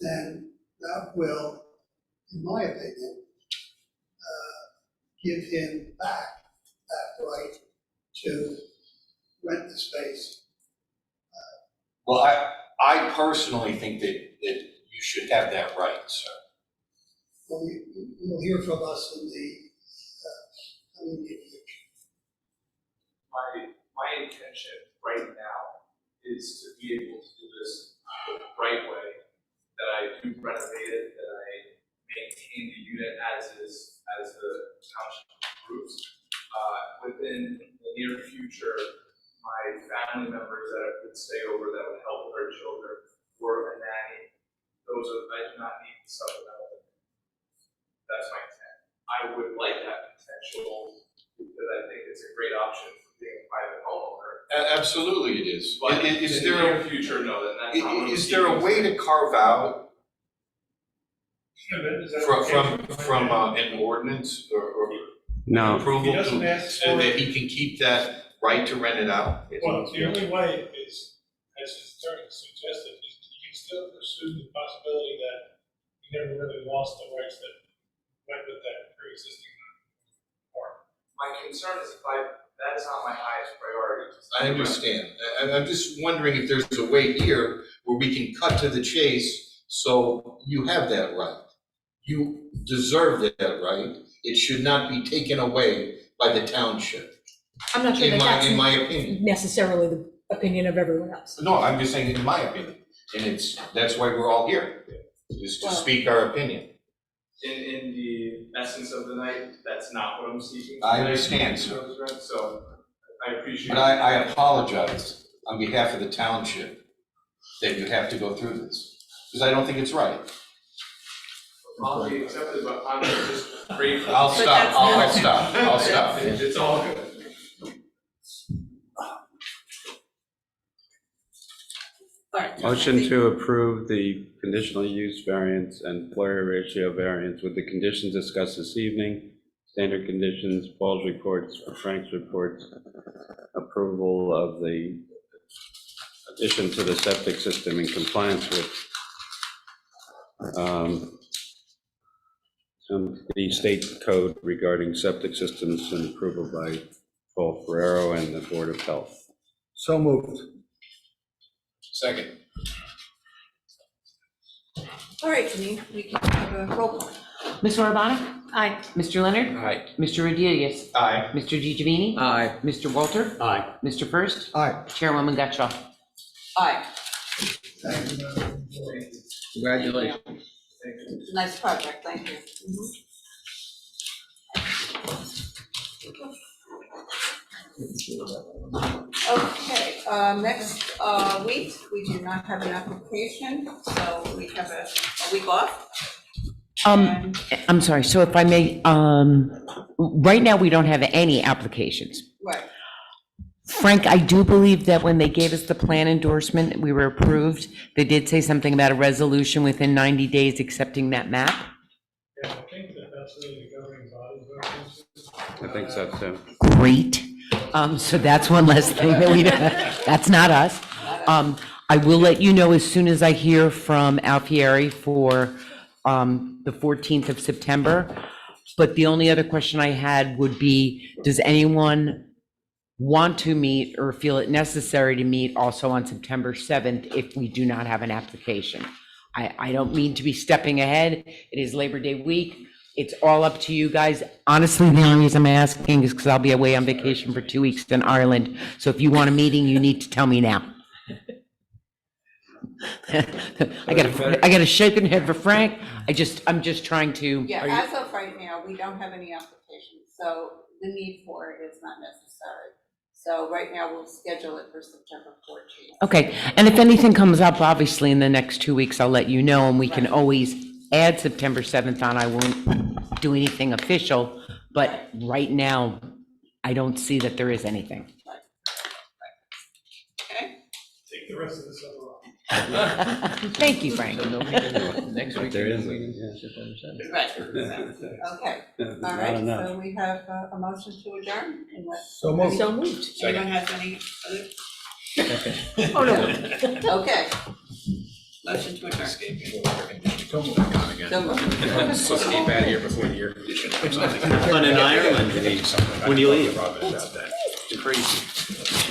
then that will, in my opinion, give him back that right to rent the space. Well, I personally think that you should have that right, sir. Well, you'll hear from us in the coming meeting. My intention right now is to be able to do this the right way, that I do renovate it, that I maintain the unit as is, as the township approves. Within the near future, my family members that would stay over that would help with our children, or a nanny, I do not need supplemental. That's my intent. I would like that potential because I think it's a great option for being a private homeowner. Absolutely it is. But Is in the there near future, no, then that's not what I'm is there a way to carve out from an ordinance or No, approval He doesn't to, ask so for that it. he can keep that right to rent it out? Well, the only way is, as his attorney suggested, he can still pursue the possibility that he never really lost the rights that went with that pre-existing part. My concern is that is not my highest priority. I understand. I'm just wondering if there's a way here where we can cut to the chase so you have that right. You deserve that right. It should not be taken away by the township, I'm not sure in that my that's opinion. necessarily the opinion of everyone else. No, I'm just saying in my opinion. And that's why we're all here, is to Well- speak our opinion. In the essence of the night, that's not what I'm seeking. I understand, sir. So I appreciate. But I apologize on behalf of the township that you have to go through this, because I don't think it's right. Apology accepted, but I'm just grateful. I'll But stop, that's I'll not- stop, I'll stop. It's all good. All right. motion to approve the conditional use variance and FLURA ratio variance with the conditions discussed this evening, standard conditions, Paul's reports, Frank's reports, approval of the addition to the septic system in compliance with the state code regarding septic systems, and approval by Paul Ferrero and the Board of Health. So moved. Second. All right, Janine, we can have a roll call. Ms. Urbana? Aye. Mr. Leonard? Aye. Mr. Rodriguez? Aye. Mr. DiGiovanni? Aye. Mr. Walter? Aye. Mr. First? Aye. Chairwoman Gutschall? Aye, Thank you, Madam Board. Congratulations. nice project, thank you. Okay, next week, we do not have an application, so we have a week off. And- I'm sorry, so if I may, right now, we don't have any applications. Right, Frank, I do believe that when they gave us the plan endorsement, we were approved. They did say something about a resolution within 90 days accepting that map. Yeah, I think that that's really the governing body. I think so too. Great. So that's one less thing that we, that's not us. I will let you know as soon as I hear from Alfieri for the 14th of September. But the only other question I had would be, does anyone want to meet or feel it necessary to meet also on September 7th if we do not have an application? I don't mean to be stepping ahead. It is Labor Day week. It's all up to you guys. Honestly, the only reason I'm asking is because I'll be away on vacation for 2 weeks in Ireland. So if you want a meeting, you need to tell me now. I got a shaking head for Frank. I'm just trying to. Yeah, as of right now, we don't have any applications, so the need for it is not necessary. So right now, we'll schedule it for September 14th. Okay, and if anything comes up, obviously, in the next 2 weeks, I'll let you know, and we can always add September 7th on. I won't do anything official, but right now, I don't see that there is anything. Okay? Take the rest of the summer off. Thank you, Frank. Next week. There is a- meeting, yeah. September 7th. Right, okay, all Not right, enough. so we have a motion to adjourn, unless So moved. So moved. anyone has any other, Oh, no. okay. Motion to adjourn. So moved. Escape out of here before the year. Fun in Ireland, when you leave. It's crazy.